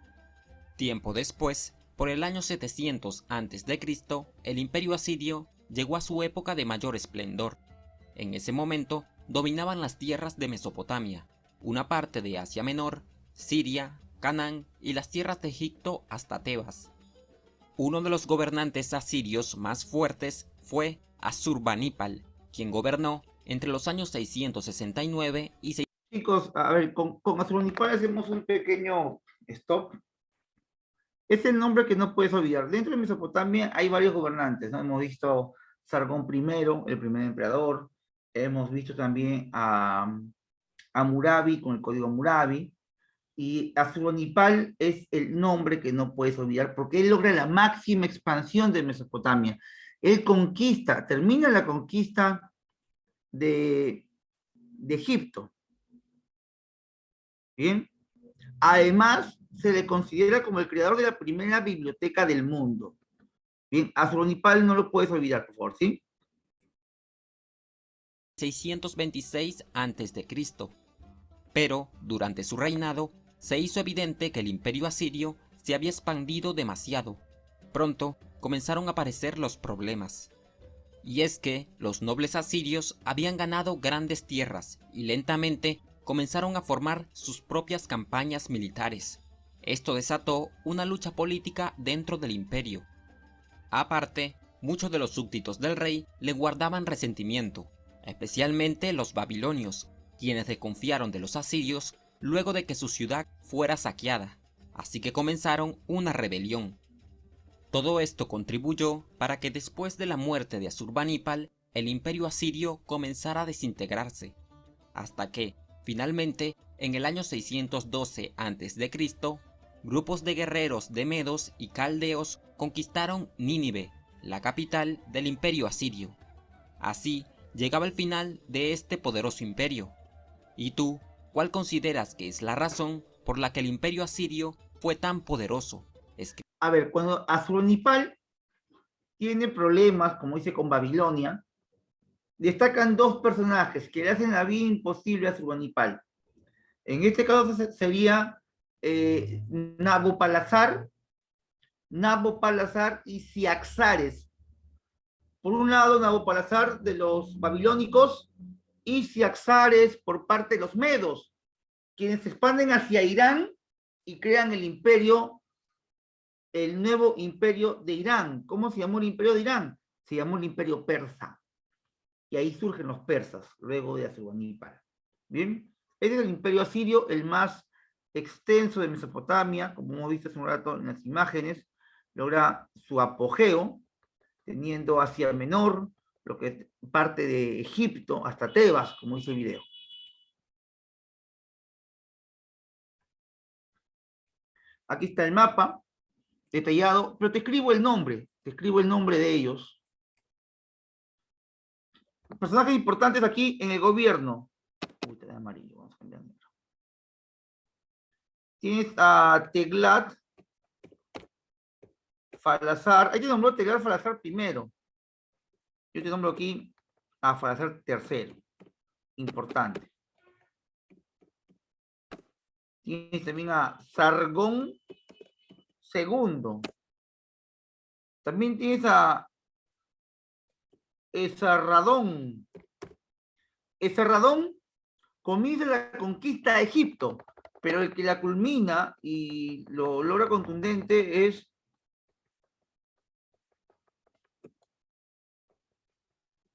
Tiempo después, por el año 700 a.C., el imperio asirio llegó a su época de mayor esplendor. En ese momento dominaban las tierras de Mesopotamia, una parte de Asia Menor, Siria, Canaán y las tierras de Egipto hasta Tebas. Uno de los gobernantes asirios más fuertes fue Asurbanipal, quien gobernó entre los años 669 y 600. Chicos, a ver, con Asurbanipal hacemos un pequeño stop. Es el nombre que no puedes olvidar. Dentro de Mesopotamia hay varios gobernantes, ¿no? Hemos visto Sargón I, el primer emperador. Hemos visto también a Hammurabi con el código Hammurabi. Y Asurbanipal es el nombre que no puedes olvidar porque él logra la máxima expansión de Mesopotamia. Él conquista, termina la conquista de Egipto. ¿Bien? Además, se le considera como el creador de la primera biblioteca del mundo. Bien, Asurbanipal no lo puedes olvidar, por favor, ¿sí? 626 a.C. Pero, durante su reinado, se hizo evidente que el imperio asirio se había expandido demasiado. Pronto comenzaron a aparecer los problemas. Y es que los nobles asirios habían ganado grandes tierras y lentamente comenzaron a formar sus propias campañas militares. Esto desató una lucha política dentro del imperio. Aparte, muchos de los súbditos del rey le guardaban resentimiento, especialmente los babilonios, quienes desconfiaron de los asirios luego de que su ciudad fuera saqueada, así que comenzaron una rebelión. Todo esto contribuyó para que después de la muerte de Asurbanipal, el imperio asirio comenzara a desintegrarse, hasta que, finalmente, en el año 612 a.C., grupos de guerreros de medos y caldeos conquistaron Nínive, la capital del imperio asirio. Así, llegaba el final de este poderoso imperio. ¿Y tú, cuál consideras que es la razón por la que el imperio asirio fue tan poderoso? A ver, cuando Asurbanipal tiene problemas, como dice, con Babilonia, destacan dos personajes que le hacen la vida imposible a Asurbanipal. En este caso sería Nabopolassar y Ciaxares. Por un lado, Nabopolassar de los babilónicos y Ciaxares por parte de los medos, quienes se expanden hacia Irán y crean el nuevo imperio de Irán. ¿Cómo se llamó el imperio de Irán? Se llamó el imperio persa. Y ahí surgen los persas, luego de Asurbanipal. Bien, este es el imperio asirio, el más extenso de Mesopotamia, como hemos visto hace un rato en las imágenes, logra su apogeo, teniendo Asia Menor, lo que es parte de Egipto, hasta Tebas, como dice el video. Aquí está el mapa, detallado, pero te escribo el nombre de ellos. Personajes importantes aquí en el gobierno. Uy, está de amarillo, vamos a cambiar de negro. Tienes a Tiglat-Pileser. Hay que nombrar a Tiglat-Pileser primero. Yo te nombro aquí a Pileser III. Importante. Tienes también a Sargón II. También tienes a Esarradón. Esarradón comienza la conquista de Egipto, pero el que la culmina y lo logra contundente es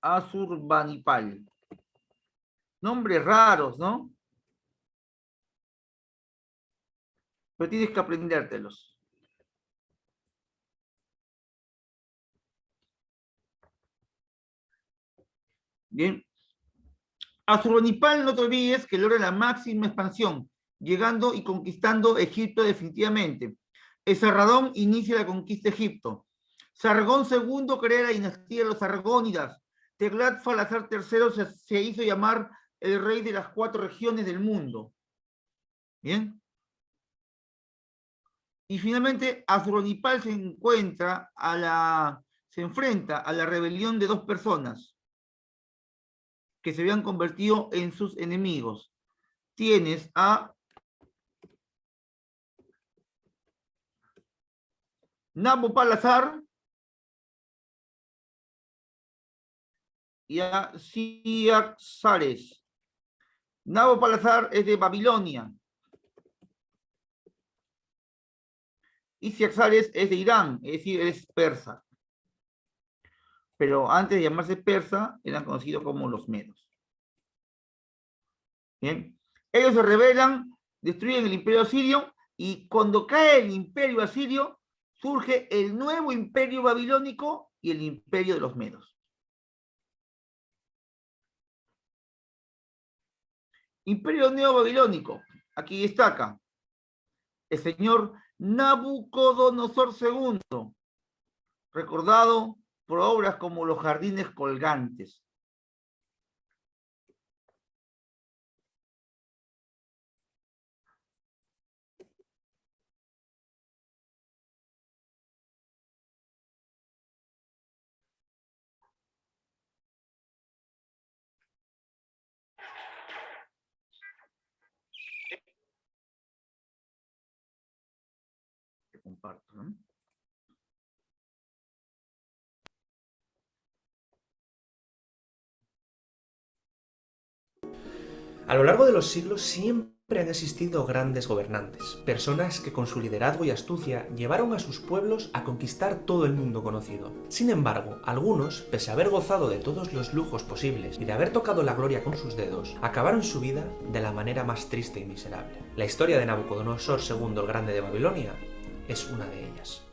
Asurbanipal. Nombres raros, ¿no? Pero tienes que aprendértelos. Bien. Asurbanipal, no te olvides que logra la máxima expansión, llegando y conquistando Egipto definitivamente. Esarhadón inicia la conquista de Egipto. Sargón II crea la dinastía de los Argónidas. Teglat-Falazar III se hizo llamar el rey de las 4 regiones del mundo. Bien. Y finalmente Asurbanipal se enfrenta a la rebelión de 2 personas que se habían convertido en sus enemigos. Tienes a Nabopolassar y a Ciaxares. Nabopolassar es de Babilonia y Ciaxares es de Irán, es decir, es persa. Pero antes de llamarse persa, eran conocidos como los medos. Bien. Ellos se rebelan, destruyen el imperio asirio, y cuando cae el imperio asirio, surge el nuevo imperio babilónico y el imperio de los medos. Imperio neobabilónico, aquí destaca el señor Nabucodonosor II, recordado por obras como Los Jardines Colgantes. Te comparto, ¿no? A lo largo de los siglos siempre han existido grandes gobernantes, personas que con su liderazgo y astucia llevaron a sus pueblos a conquistar todo el mundo conocido. Sin embargo, algunos, pese a haber gozado de todos los lujos posibles y de haber tocado la gloria con sus dedos, acabaron su vida de la manera más triste y miserable. La historia de Nabucodonosor II el Grande de Babilonia es una de ellas.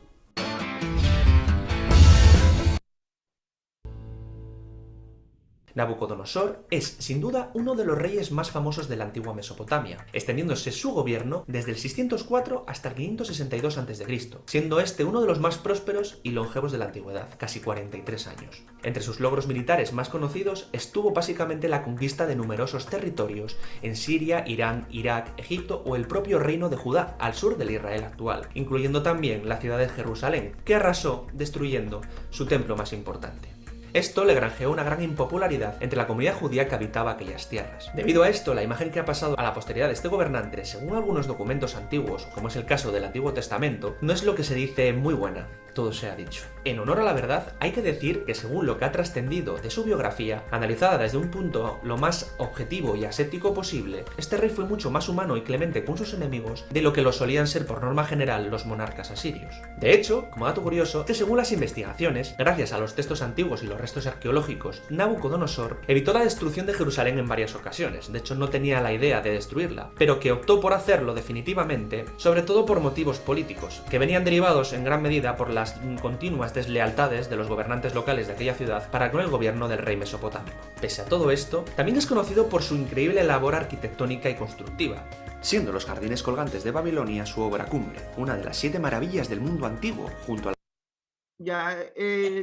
Nabucodonosor es, sin duda, uno de los reyes más famosos de la antigua Mesopotamia, extendiéndose su gobierno desde el 604 hasta el 562 a.C., siendo este uno de los más prósperos y longevos de la antigüedad, casi 43 años. Entre sus logros militares más conocidos estuvo básicamente la conquista de numerosos territorios en Siria, Irán, Irak, Egipto o el propio reino de Judá, al sur del Israel actual, incluyendo también la ciudad de Jerusalén, que arrasó destruyendo su templo más importante. Esto le granjeó una gran impopularidad entre la comunidad judía que habitaba aquellas tierras. Debido a esto, la imagen que ha pasado a la posteridad de este gobernante, según algunos documentos antiguos, como es el caso del Antiguo Testamento, no es lo que se dice muy buena, todo se ha dicho. En honor a la verdad, hay que decir que según lo que ha trascendido de su biografía, analizada desde un punto lo más objetivo y aséptico posible, este rey fue mucho más humano y clemente con sus enemigos de lo que lo solían ser por norma general los monarcas asirios. De hecho, como dato curioso, que según las investigaciones, gracias a los textos antiguos y los restos arqueológicos, Nabucodonosor evitó la destrucción de Jerusalén en varias ocasiones. De hecho, no tenía la idea de destruirla, pero que optó por hacerlo definitivamente, sobre todo por motivos políticos, que venían derivados en gran medida por las continuas deslealtades de los gobernantes locales de aquella ciudad para con el gobierno del rey mesopotámico. Pese a todo esto, también es conocido por su increíble labor arquitectónica y constructiva, siendo los Jardines Colgantes de Babilonia su obra cumbre, una de las 7 maravillas del mundo antiguo, junto a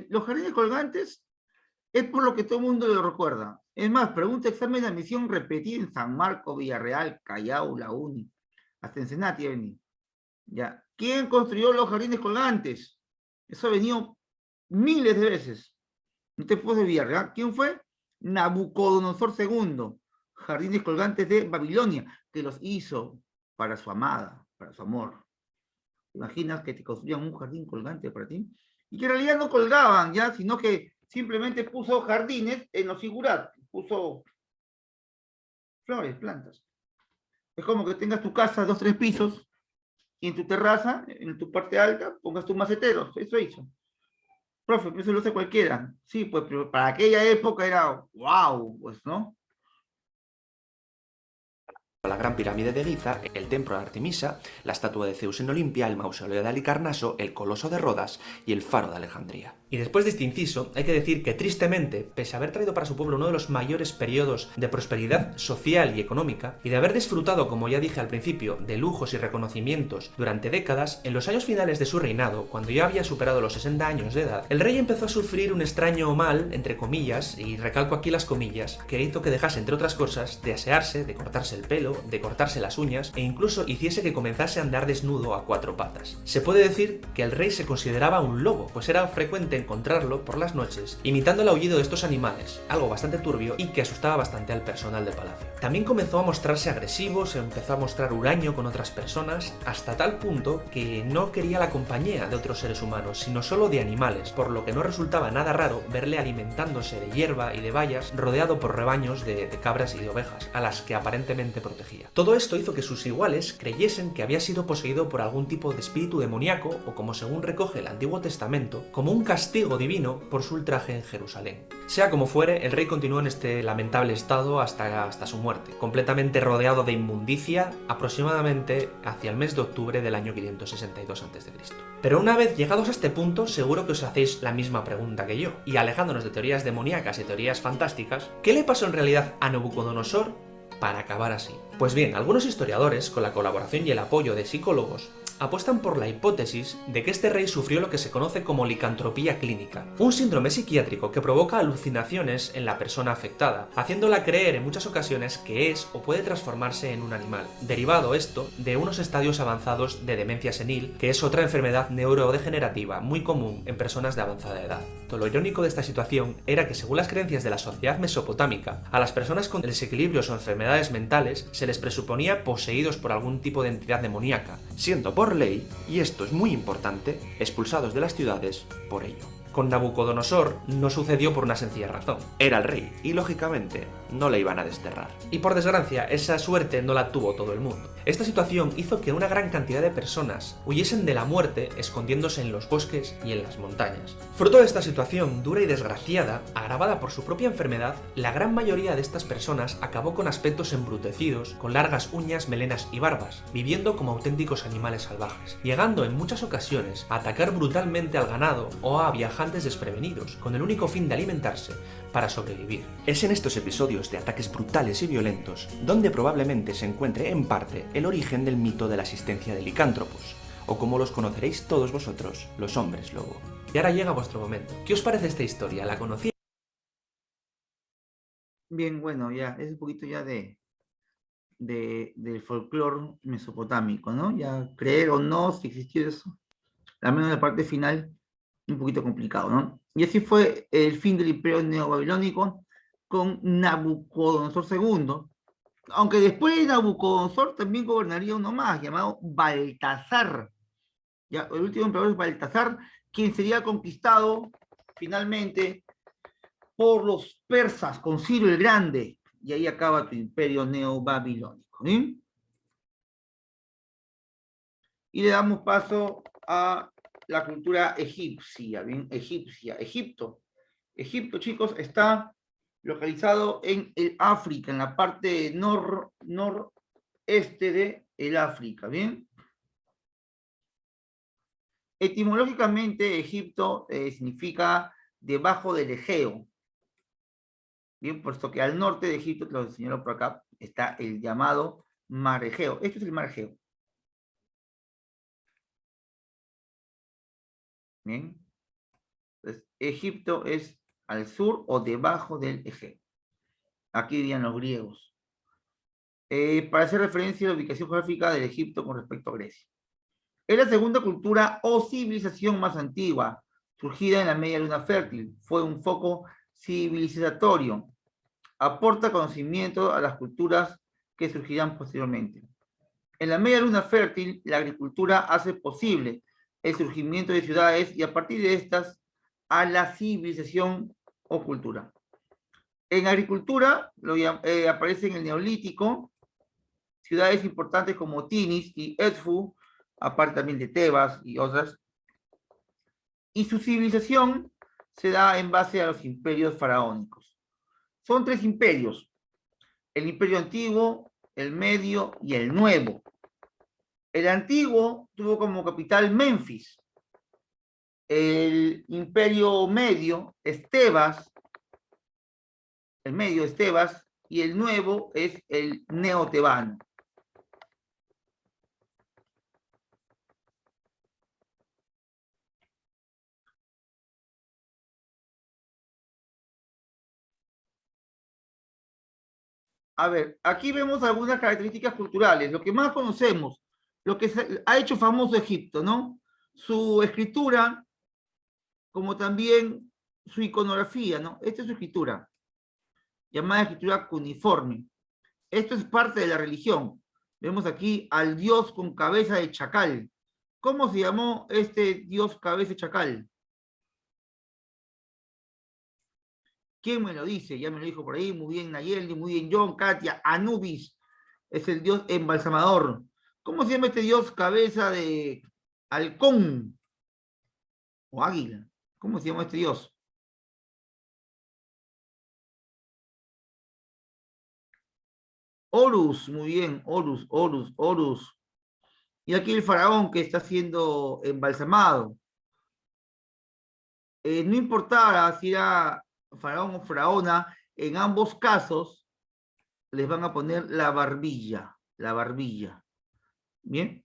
los Jardines Colgantes es por lo que todo el mundo lo recuerda. Es más, pregunta examen de admisión repetida en San Marcos, Villarreal, Callao, La Uni, hasta Ensenati ha venido. Ya. ¿Quién construyó los Jardines Colgantes? Eso ha venido miles de veces. No te puedo olvidar, ¿verdad? ¿Quién fue? Nabucodonosor II, Jardines Colgantes de Babilonia, que los hizo para su amada, para su amor. ¿Te imaginas que te construían un jardín colgante para ti? Y que en realidad no colgaban, ¿ya? Sino que simplemente puso jardines en los figurat, puso flores, plantas. Es como que tengas tu casa 2, 3 pisos, y en tu terraza, en tu parte alta, pongas tus maceteros. Eso hizo. Profe, eso lo hace cualquiera. Sí, pues, pero para aquella época era wow, pues, ¿no? La Gran Pirámide de Giza, el Templo de Artemisa, la estatua de Zeus en Olimpia, el Mausoleo de Halicarnaso, el Coloso de Rodas y el Faro de Alejandría. Y después de este inciso, hay que decir que tristemente, pese a haber traído para su pueblo uno de los mayores periodos de prosperidad social y económica, y de haber disfrutado, como ya dije al principio, de lujos y reconocimientos durante décadas, en los años finales de su reinado, cuando ya había superado los 60 años de edad, el rey empezó a sufrir un extraño mal, entre comillas, y recalco aquí las comillas, que hizo que dejase, entre otras cosas, de asearse, de cortarse el pelo, de cortarse las uñas, e incluso hiciese que comenzase a andar desnudo a cuatro patas. Se puede decir que el rey se consideraba un lobo, pues era frecuente encontrarlo por las noches imitando el aullido de estos animales, algo bastante turbio y que asustaba bastante al personal del palacio. También comenzó a mostrarse agresivo, se empezó a mostrar huraño con otras personas, hasta tal punto que no quería la compañía de otros seres humanos, sino solo de animales, por lo que no resultaba nada raro verle alimentándose de hierba y de bayas, rodeado por rebaños de cabras y de ovejas, a las que aparentemente protegía. Todo esto hizo que sus iguales creyesen que había sido poseído por algún tipo de espíritu demoníaco, o como según recoge el Antiguo Testamento, como un castigo divino por su ultraje en Jerusalén. Sea como fuere, el rey continuó en este lamentable estado hasta su muerte, completamente rodeado de inmundicia, aproximadamente hacia el mes de octubre del año 562 a.C. Pero una vez llegados a este punto, seguro que os hacéis la misma pregunta que yo, y alejándonos de teorías demoníacas y teorías fantásticas, ¿qué le pasó en realidad a Nabucodonosor para acabar así? Pues bien, algunos historiadores, con la colaboración y el apoyo de psicólogos, apuestan por la hipótesis de que este rey sufrió lo que se conoce como licantropía clínica, un síndrome psiquiátrico que provoca alucinaciones en la persona afectada, haciéndola creer en muchas ocasiones que es o puede transformarse en un animal, derivado esto de unos estadios avanzados de demencia senil, que es otra enfermedad neurodegenerativa muy común en personas de avanzada edad. Lo irónico de esta situación era que, según las creencias de la sociedad mesopotámica, a las personas con desequilibrios o enfermedades mentales se les presuponía poseídos por algún tipo de entidad demoníaca, siendo por ley, y esto es muy importante, expulsados de las ciudades por ello. Con Nabucodonosor no sucedió por una sencilla razón. Era el rey, y lógicamente no le iban a desterrar. Y por desgracia, esa suerte no la tuvo todo el mundo. Esta situación hizo que una gran cantidad de personas huyesen de la muerte escondiéndose en los bosques y en las montañas. Fruto de esta situación dura y desgraciada, agravada por su propia enfermedad, la gran mayoría de estas personas acabó con aspectos embrutecidos, con largas uñas, melenas y barbas, viviendo como auténticos animales salvajes, llegando en muchas ocasiones a atacar brutalmente al ganado o a viajantes desprevenidos, con el único fin de alimentarse para sobrevivir. Es en estos episodios de ataques brutales y violentos donde probablemente se encuentre en parte el origen del mito de la existencia de licántropos, o como los conoceréis todos vosotros, los hombres lobo. Y ahora llega vuestro momento. ¿Qué os parece esta historia? ¿La conocíais? Bien, bueno, ya, es un poquito ya del folclore mesopotámico, ¿no? Ya creer o no si existió eso, al menos la parte final, un poquito complicado, ¿no? Y así fue el fin del imperio neobabilónico con Nabucodonosor II, aunque después de Nabucodonosor también gobernaría uno más, llamado Baltasar. Ya, el último emperador es Baltasar, quien sería conquistado finalmente por los persas con Ciro el Grande, y ahí acaba tu imperio neobabilónico, ¿sí? Y le damos paso a la cultura egipcia, ¿bien? Egipto. Egipto, chicos, está localizado en el África, en la parte noreste de el África, ¿bien? Etimológicamente, Egipto significa debajo del Egeo. Bien, puesto que al norte de Egipto, te lo señalo por acá, está el llamado Mar Egeo. Este es el Mar Egeo. Bien. Entonces, Egipto es al sur o debajo del Egeo. Aquí dirían los griegos. Para hacer referencia a la ubicación geográfica del Egipto con respecto a Grecia. Es la segunda cultura o civilización más antigua, surgida en la media luna fértil. Fue un foco civilizatorio. Aporta conocimiento a las culturas que surgirán posteriormente. En la media luna fértil, la agricultura hace posible el surgimiento de ciudades y a partir de estas, a la civilización o cultura. En agricultura aparece en el Neolítico ciudades importantes como Tinis y Edfu, aparte también de Tebas y otras. Y su civilización se da en base a los imperios faraónicos. Son 3 imperios: el imperio antiguo, el medio y el nuevo. El antiguo tuvo como capital Menfis. El imperio medio es Tebas, el medio es Tebas, y el nuevo es el neotebano. A ver, aquí vemos algunas características culturales. Lo que más conocemos, lo que ha hecho famoso Egipto, ¿no? Su escritura, como también su iconografía, ¿no? Esta es su escritura, llamada escritura cuneiforme. Esto es parte de la religión. Vemos aquí al dios con cabeza de chacal. ¿Cómo se llamó este dios cabeza de chacal? ¿Quién me lo dice? Ya me lo dijo por ahí, muy bien Nayeli, muy bien John, Katia, Anubis, es el dios embalsamador. ¿Cómo se llama este dios cabeza de halcón o águila? ¿Cómo se llama este dios? Horus, muy bien, Horus, Horus, Horus. Y aquí el faraón que está siendo embalsamado. No importara si era faraón o faraona, en ambos casos les van a poner la barbilla, la barbilla. Bien.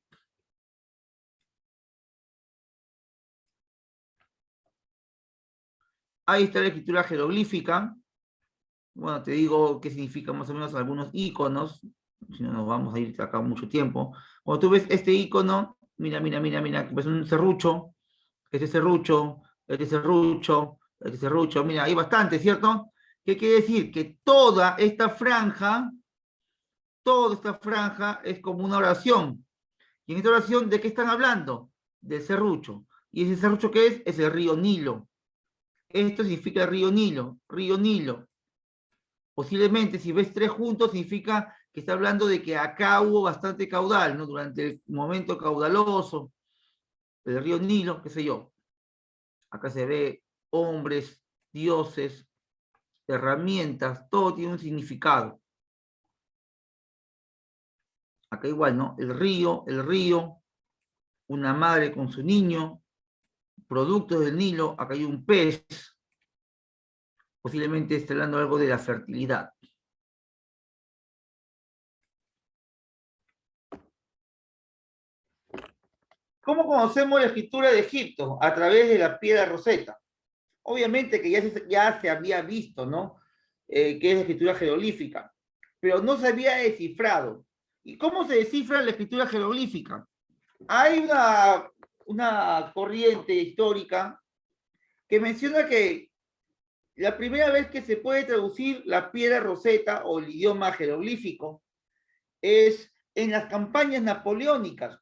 Ahí está la escritura jeroglífica. Bueno, te digo qué significa más o menos algunos iconos, si no nos vamos a ir acá mucho tiempo. Cuando tú ves este icono, mira, que es un serrucho, este serrucho, este serrucho, este serrucho, mira, hay bastante, ¿cierto? ¿Qué quiere decir? Que toda esta franja es como una oración. Y en esta oración, ¿de qué están hablando? Del serrucho. ¿Y ese serrucho qué es? Es el río Nilo. Esto significa río Nilo, río Nilo. Posiblemente, si ves 3 juntos, significa que está hablando de que acá hubo bastante caudal, ¿no? Durante el momento caudaloso del río Nilo, qué sé yo. Acá se ve hombres, dioses, herramientas, todo tiene un significado. Acá igual, ¿no? El río, una madre con su niño, productos del Nilo, acá hay un pez, posiblemente esté hablando algo de la fertilidad. ¿Cómo conocemos la escritura de Egipto? A través de la piedra Roseta. Obviamente que ya se había visto, ¿no? Que es la escritura jeroglífica, pero no se había descifrado. ¿Y cómo se descifra la escritura jeroglífica? Hay una corriente histórica que menciona que la primera vez que se puede traducir la piedra Roseta o el idioma jeroglífico es en las campañas napoleónicas.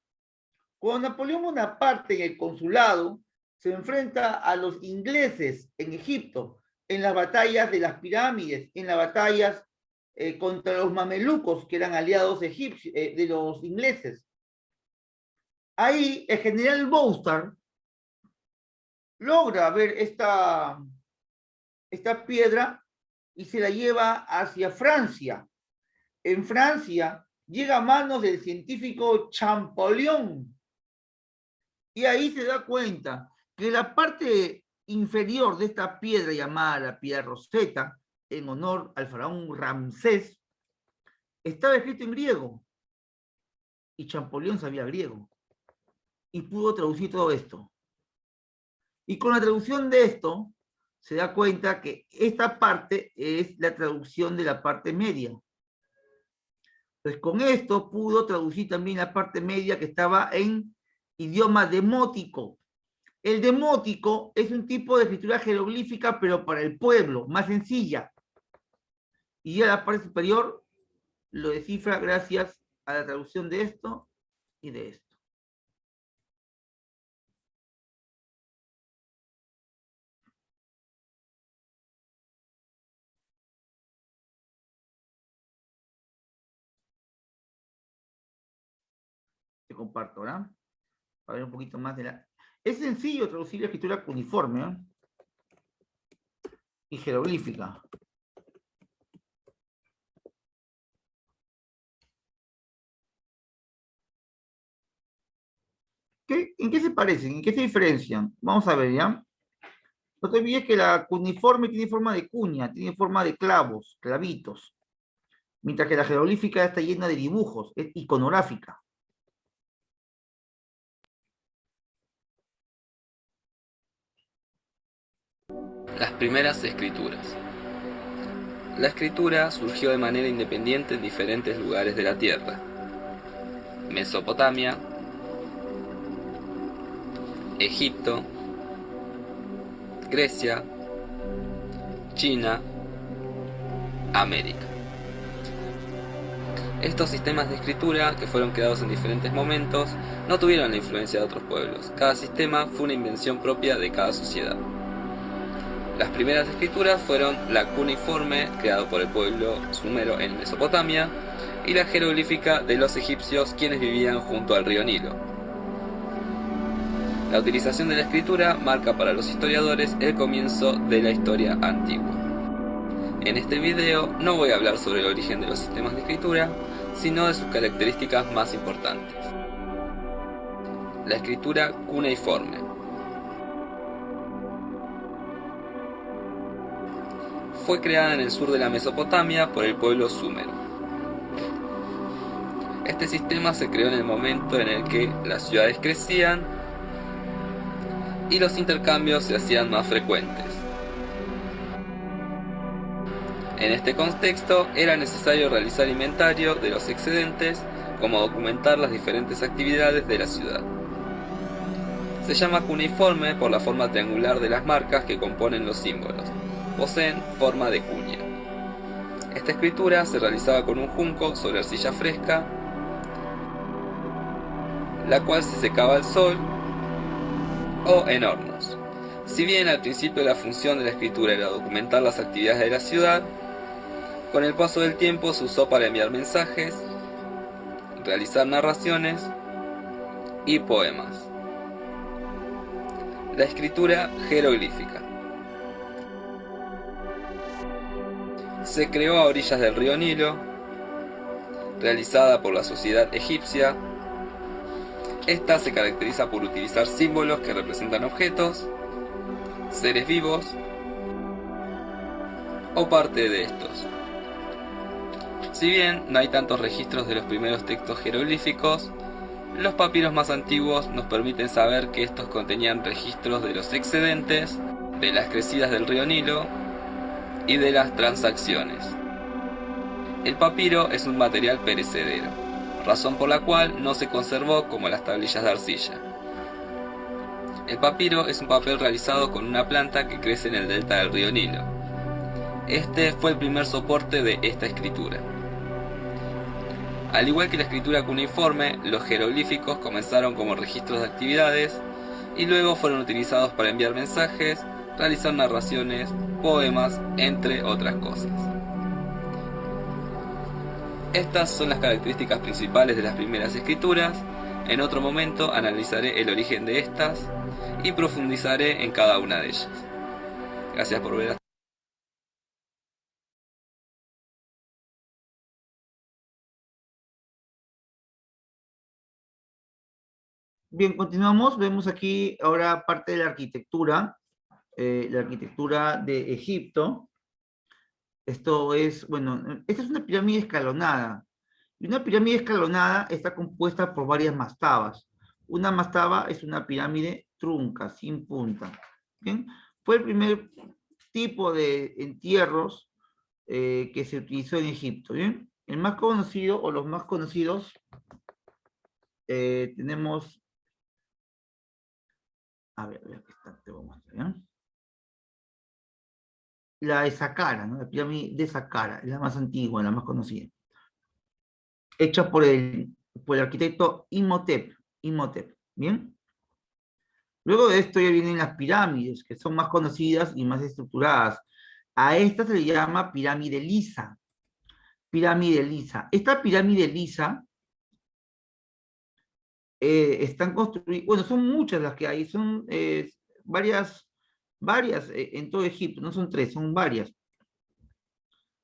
Cuando Napoleón Bonaparte en el consulado se enfrenta a los ingleses en Egipto, en las batallas de las pirámides, en las batallas contra los mamelucos, que eran aliados de los ingleses. Ahí el general Boustar logra ver esta piedra y se la lleva hacia Francia. En Francia llega a manos del científico Champollion, y ahí se da cuenta que la parte inferior de esta piedra llamada la piedra Roseta, en honor al faraón Ramsés, estaba escrito en griego. Y Champollion sabía griego. Y pudo traducir todo esto. Y con la traducción de esto, se da cuenta que esta parte es la traducción de la parte media. Entonces, con esto pudo traducir también la parte media que estaba en idioma demótico. El demótico es un tipo de escritura jeroglífica, pero para el pueblo, más sencilla. Y ya la parte superior lo descifra gracias a la traducción de esto y de esto. Te comparto, ¿verdad? Para ver un poquito más de la... Es sencillo traducir la escritura cuneiforme, ¿eh? y jeroglífica. ¿En qué se parecen? ¿En qué se diferencian? Vamos a ver, ¿ya? No te olvides que la cuneiforme tiene forma de cuña, tiene forma de clavos, clavitos, mientras que la jeroglífica está llena de dibujos, es iconográfica. Las primeras escrituras. La escritura surgió de manera independiente en diferentes lugares de la Tierra. Mesopotamia, Egipto, Grecia, China, América. Estos sistemas de escritura, que fueron creados en diferentes momentos, no tuvieron la influencia de otros pueblos. Cada sistema fue una invención propia de cada sociedad. Las primeras escrituras fueron la cuneiforme, creado por el pueblo sumero en Mesopotamia, y la jeroglífica de los egipcios, quienes vivían junto al río Nilo. La utilización de la escritura marca para los historiadores el comienzo de la historia antigua. En este video no voy a hablar sobre el origen de los sistemas de escritura, sino de sus características más importantes. La escritura cuneiforme. Fue creada en el sur de la Mesopotamia por el pueblo súmero. Este sistema se creó en el momento en el que las ciudades crecían y los intercambios se hacían más frecuentes. En este contexto era necesario realizar inventario de los excedentes, como documentar las diferentes actividades de la ciudad. Se llama cuneiforme por la forma triangular de las marcas que componen los símbolos. Poseen forma de cuña. Esta escritura se realizaba con un junco sobre arcilla fresca, la cual se secaba al sol o en hornos. Si bien al principio la función de la escritura era documentar las actividades de la ciudad, con el paso del tiempo se usó para enviar mensajes, realizar narraciones y poemas. La escritura jeroglífica. Se creó a orillas del río Nilo, realizada por la sociedad egipcia. Esta se caracteriza por utilizar símbolos que representan objetos, seres vivos o parte de estos. Si bien no hay tantos registros de los primeros textos jeroglíficos, los papiros más antiguos nos permiten saber que estos contenían registros de los excedentes, de las crecidas del río Nilo y de las transacciones. El papiro es un material perecedero, razón por la cual no se conservó como las tablillas de arcilla. El papiro es un papel realizado con una planta que crece en el delta del río Nilo. Este fue el primer soporte de esta escritura. Al igual que la escritura cuneiforme, los jeroglíficos comenzaron como registros de actividades y luego fueron utilizados para enviar mensajes, realizar narraciones, poemas, entre otras cosas. Estas son las características principales de las primeras escrituras. En otro momento analizaré el origen de estas y profundizaré en cada una de ellas. Gracias por ver. Bien, continuamos. Vemos aquí ahora parte de la arquitectura de Egipto. Esto es, bueno, esta es una pirámide escalonada. Y una pirámide escalonada está compuesta por varias mastabas. Una mastaba es una pirámide trunca, sin punta. ¿Bien? Fue el primer tipo de entierros que se utilizó en Egipto. ¿Bien? El más conocido, o los más conocidos, tenemos... A ver, aquí está, te voy a mostrar, ¿ya? La de Saqqara, ¿no? La pirámide de Saqqara, es la más antigua, la más conocida. Hecha por el arquitecto Imhotep, ¿bien? Luego de esto ya vienen las pirámides, que son más conocidas y más estructuradas. A esta se le llama pirámide lisa. Pirámide lisa. Esta pirámide lisa están construidas, bueno, son muchas las que hay, son varias varias en todo Egipto, no son tres, son varias.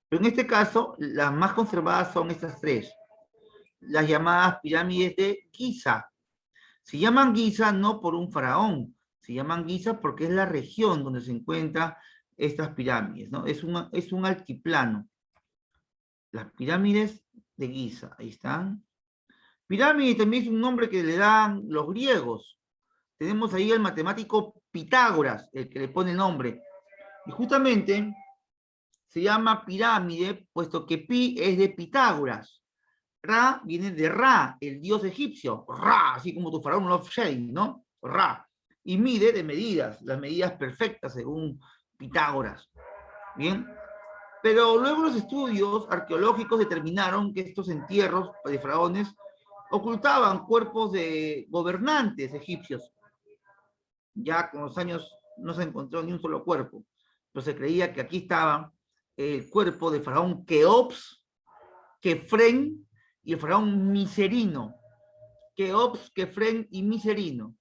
Pero en este caso, las más conservadas son estas tres, las llamadas pirámides de Giza. Se llaman Giza no por un faraón, se llaman Giza porque es la región donde se encuentran estas pirámides, ¿no? Es un altiplano. Las pirámides de Giza, ahí están. Pirámide también es un nombre que le dan los griegos. Tenemos ahí al matemático Pitágoras, el que le pone el nombre. Y justamente se llama pirámide, puesto que Pi es de Pitágoras. Ra viene de Ra, el dios egipcio. Ra, así como tu faraón Lofshei, ¿no? Ra. Y mide de medidas, las medidas perfectas según Pitágoras. Bien. Pero luego los estudios arqueológicos determinaron que estos entierros de faraones ocultaban cuerpos de gobernantes egipcios. Ya con los años no se encontró ni un solo cuerpo, pero se creía que aquí estaba el cuerpo de faraón Keops, Kefren y el faraón Miserino. Keops, Kefren y Miserino.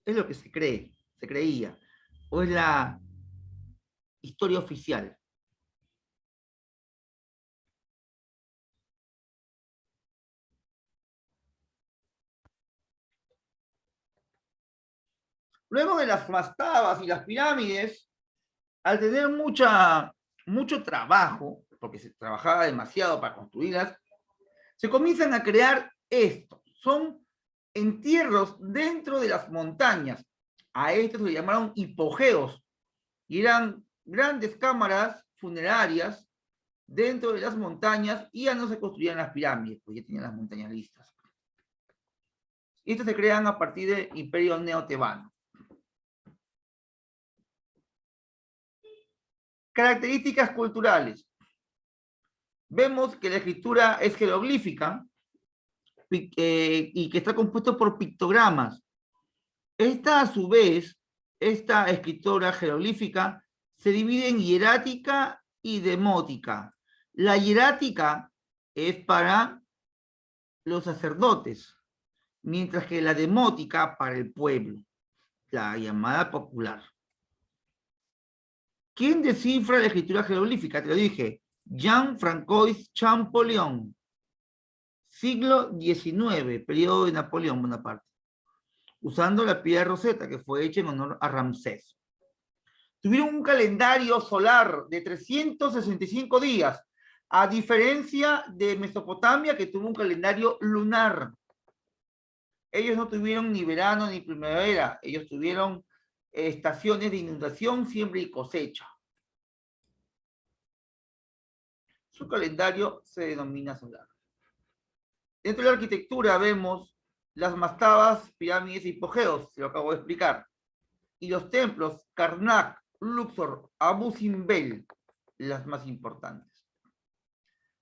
Es lo que se cree, se creía, o es la historia oficial. Luego de las mastabas y las pirámides, al tener mucho trabajo, porque se trabajaba demasiado para construirlas, se comienzan a crear esto. Son entierros dentro de las montañas. A estos se llamaron hipogeos. Y eran grandes cámaras funerarias dentro de las montañas y ya no se construían las pirámides, porque ya tenían las montañas listas. Y estos se crean a partir del Imperio Neotebano. Características culturales. Vemos que la escritura es jeroglífica y que está compuesto por pictogramas. Esta, a su vez, esta escritura jeroglífica se divide en hierática y demótica. La hierática es para los sacerdotes, mientras que la demótica para el pueblo, la llamada popular. ¿Quién descifra la escritura jeroglífica? Te lo dije, Jean-François Champollion, siglo XIX, periodo de Napoleón Bonaparte, usando la piedra Rosetta, que fue hecha en honor a Ramsés. Tuvieron un calendario solar de 365 días, a diferencia de Mesopotamia, que tuvo un calendario lunar. Ellos no tuvieron ni verano ni primavera, ellos tuvieron estaciones de inundación, siembra y cosecha. Su calendario se denomina solar. Dentro de la arquitectura vemos las mastabas, pirámides y hipogeos, se lo acabo de explicar. Y los templos, Karnak, Luxor, Abu Simbel, las más importantes.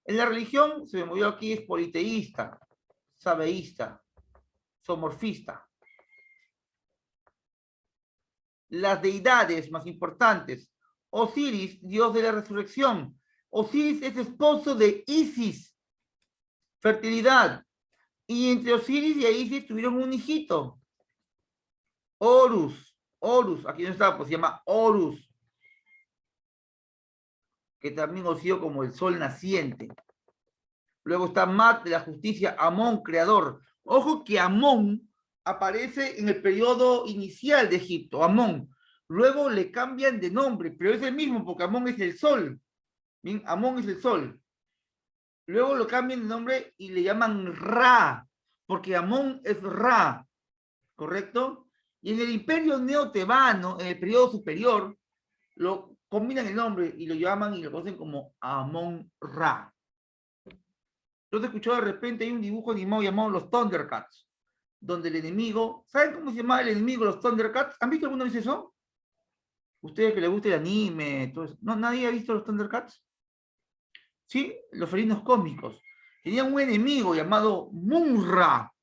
En la religión, se me movió aquí, es politeísta, sabeísta, zoomorfista. Las deidades más importantes. Osiris, dios de la resurrección. Osiris es esposo de Isis, fertilidad. Y entre Osiris y Isis tuvieron un hijito. Horus, aquí no está, pues se llama Horus, que también oció como el sol naciente. Luego está Mat de la justicia, Amón, creador. Ojo que Amón aparece en el periodo inicial de Egipto, Amón. Luego le cambian de nombre, pero es el mismo porque Amón es el sol. Bien, Amón es el sol. Luego lo cambian de nombre y le llaman Ra, porque Amón es Ra, ¿correcto? Y en el imperio neotebano, en el periodo superior, lo combinan el nombre y lo llaman y lo conocen como Amón Ra. Entonces escuchado de repente hay un dibujo animado llamado Los Thundercats, donde el enemigo, ¿saben cómo se llama el enemigo Los Thundercats? ¿Han visto alguna vez eso? Ustedes que les gusta el anime, todo eso. ¿No, nadie ha visto Los Thundercats? Sí, los felinos cósmicos. Tenían un enemigo llamado Munra,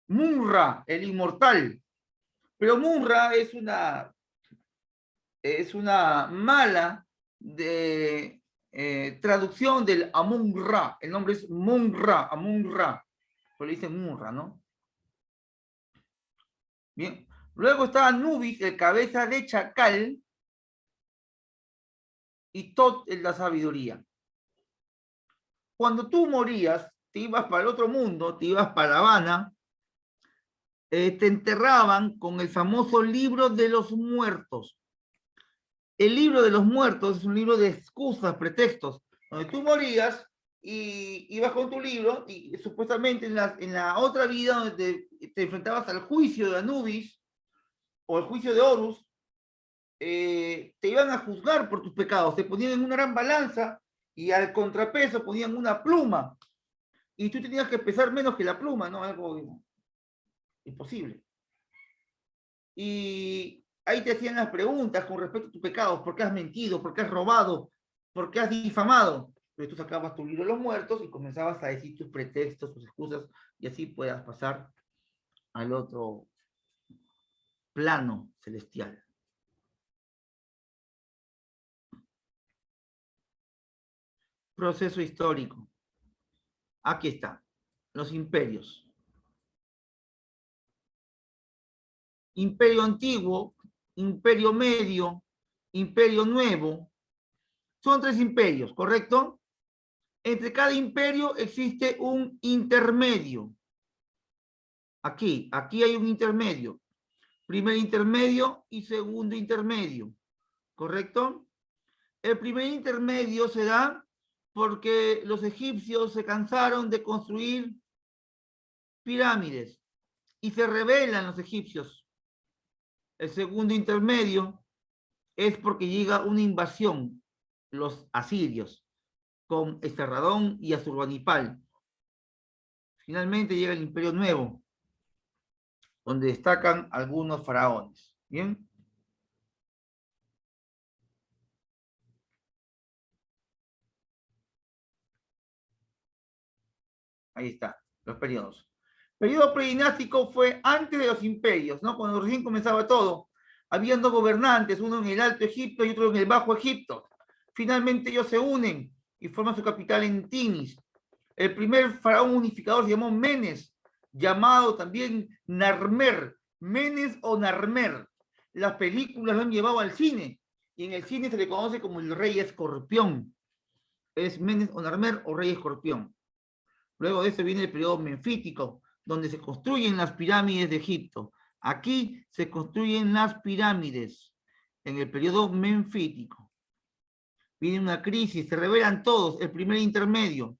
Munra, el inmortal. Pero Munra es una mala traducción del Amon-Ra. El nombre es Mun-Ra, Amon-Ra. Pero le dicen Munra, ¿no? Bien. Luego está Anubis, el cabeza de chacal, y Tot es la sabiduría. Cuando tú morías, te ibas para el otro mundo, te ibas para La Habana, te enterraban con el famoso libro de los muertos. El libro de los muertos es un libro de excusas, pretextos, donde tú morías y ibas con tu libro y supuestamente en la otra vida donde te enfrentabas al juicio de Anubis o al juicio de Horus, te iban a juzgar por tus pecados, te ponían en una gran balanza y al contrapeso ponían una pluma y tú tenías que pesar menos que la pluma, ¿no? Algo imposible. Y ahí te hacían las preguntas con respecto a tus pecados, ¿por qué has mentido? ¿Por qué has robado? ¿Por qué has difamado? Entonces tú sacabas tu libro de los muertos y comenzabas a decir tus pretextos, tus excusas, y así puedas pasar al otro plano celestial. Proceso histórico. Aquí está. Los imperios. Imperio antiguo, imperio medio, imperio nuevo. Son 3 imperios, ¿correcto? Entre cada imperio existe un intermedio. Aquí hay un intermedio. Primer intermedio y segundo intermedio, ¿correcto? El primer intermedio se da porque los egipcios se cansaron de construir pirámides y se rebelan los egipcios. El segundo intermedio es porque llega una invasión, los asirios, con Esarhadón y Asurbanipal. Finalmente llega el Imperio Nuevo, donde destacan algunos faraones. ¿Bien? Ahí está, los periodos. Periodo predinástico fue antes de los imperios, ¿no? Cuando recién comenzaba todo. Habían 2 gobernantes, uno en el Alto Egipto y otro en el Bajo Egipto. Finalmente ellos se unen y forman su capital en Tinis. El primer faraón unificador se llamó Menes, llamado también Narmer, Menes o Narmer. Las películas lo han llevado al cine y en el cine se le conoce como el Rey Escorpión. Es Menes o Narmer o Rey Escorpión. Luego de esto viene el periodo menfítico, donde se construyen las pirámides de Egipto. Aquí se construyen las pirámides en el periodo menfítico. Viene una crisis, se rebelan todos. El primer intermedio,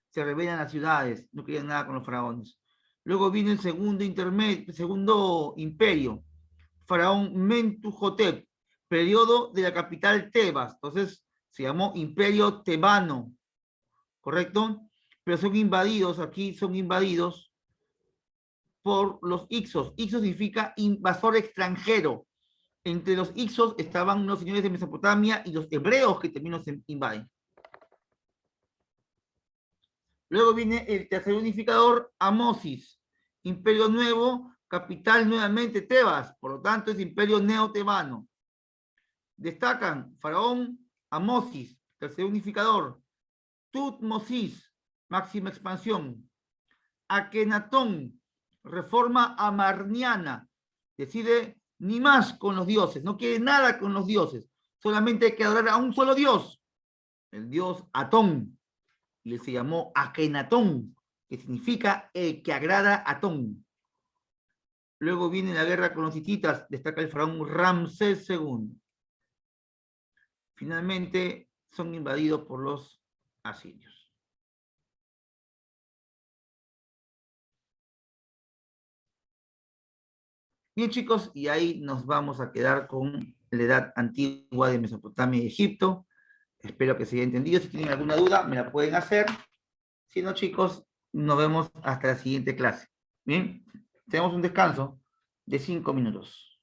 se rebelan las ciudades, no querían nada con los faraones. Luego viene el segundo imperio, faraón Mentuhotep, periodo de la capital Tebas. Entonces se llamó Imperio Tebano, ¿correcto? Pero son invadidos, aquí son invadidos por los Ixos. Ixos significa invasor extranjero. Entre los Ixos estaban los señores de Mesopotamia y los hebreos que también los invaden. Luego viene el tercer unificador, Amosis. Imperio Nuevo, capital nuevamente Tebas, por lo tanto es Imperio Neotebano. Destacan Faraón Amosis, tercer unificador. Tutmosis, máxima expansión. Akenatón, reforma amarniana, decide ni más con los dioses, no quiere nada con los dioses, solamente hay que adorar a un solo dios, el dios Atón, y se llamó Akenatón, que significa el que agrada a Atón. Luego viene la guerra con los hititas, destaca el faraón Ramsés II. Finalmente son invadidos por los asirios. Bien, chicos, y ahí nos vamos a quedar con la edad antigua de Mesopotamia y Egipto. Espero que se haya entendido. Si tienen alguna duda, me la pueden hacer. Si no, chicos, nos vemos hasta la siguiente clase. Bien, tenemos un descanso de 5 minutos.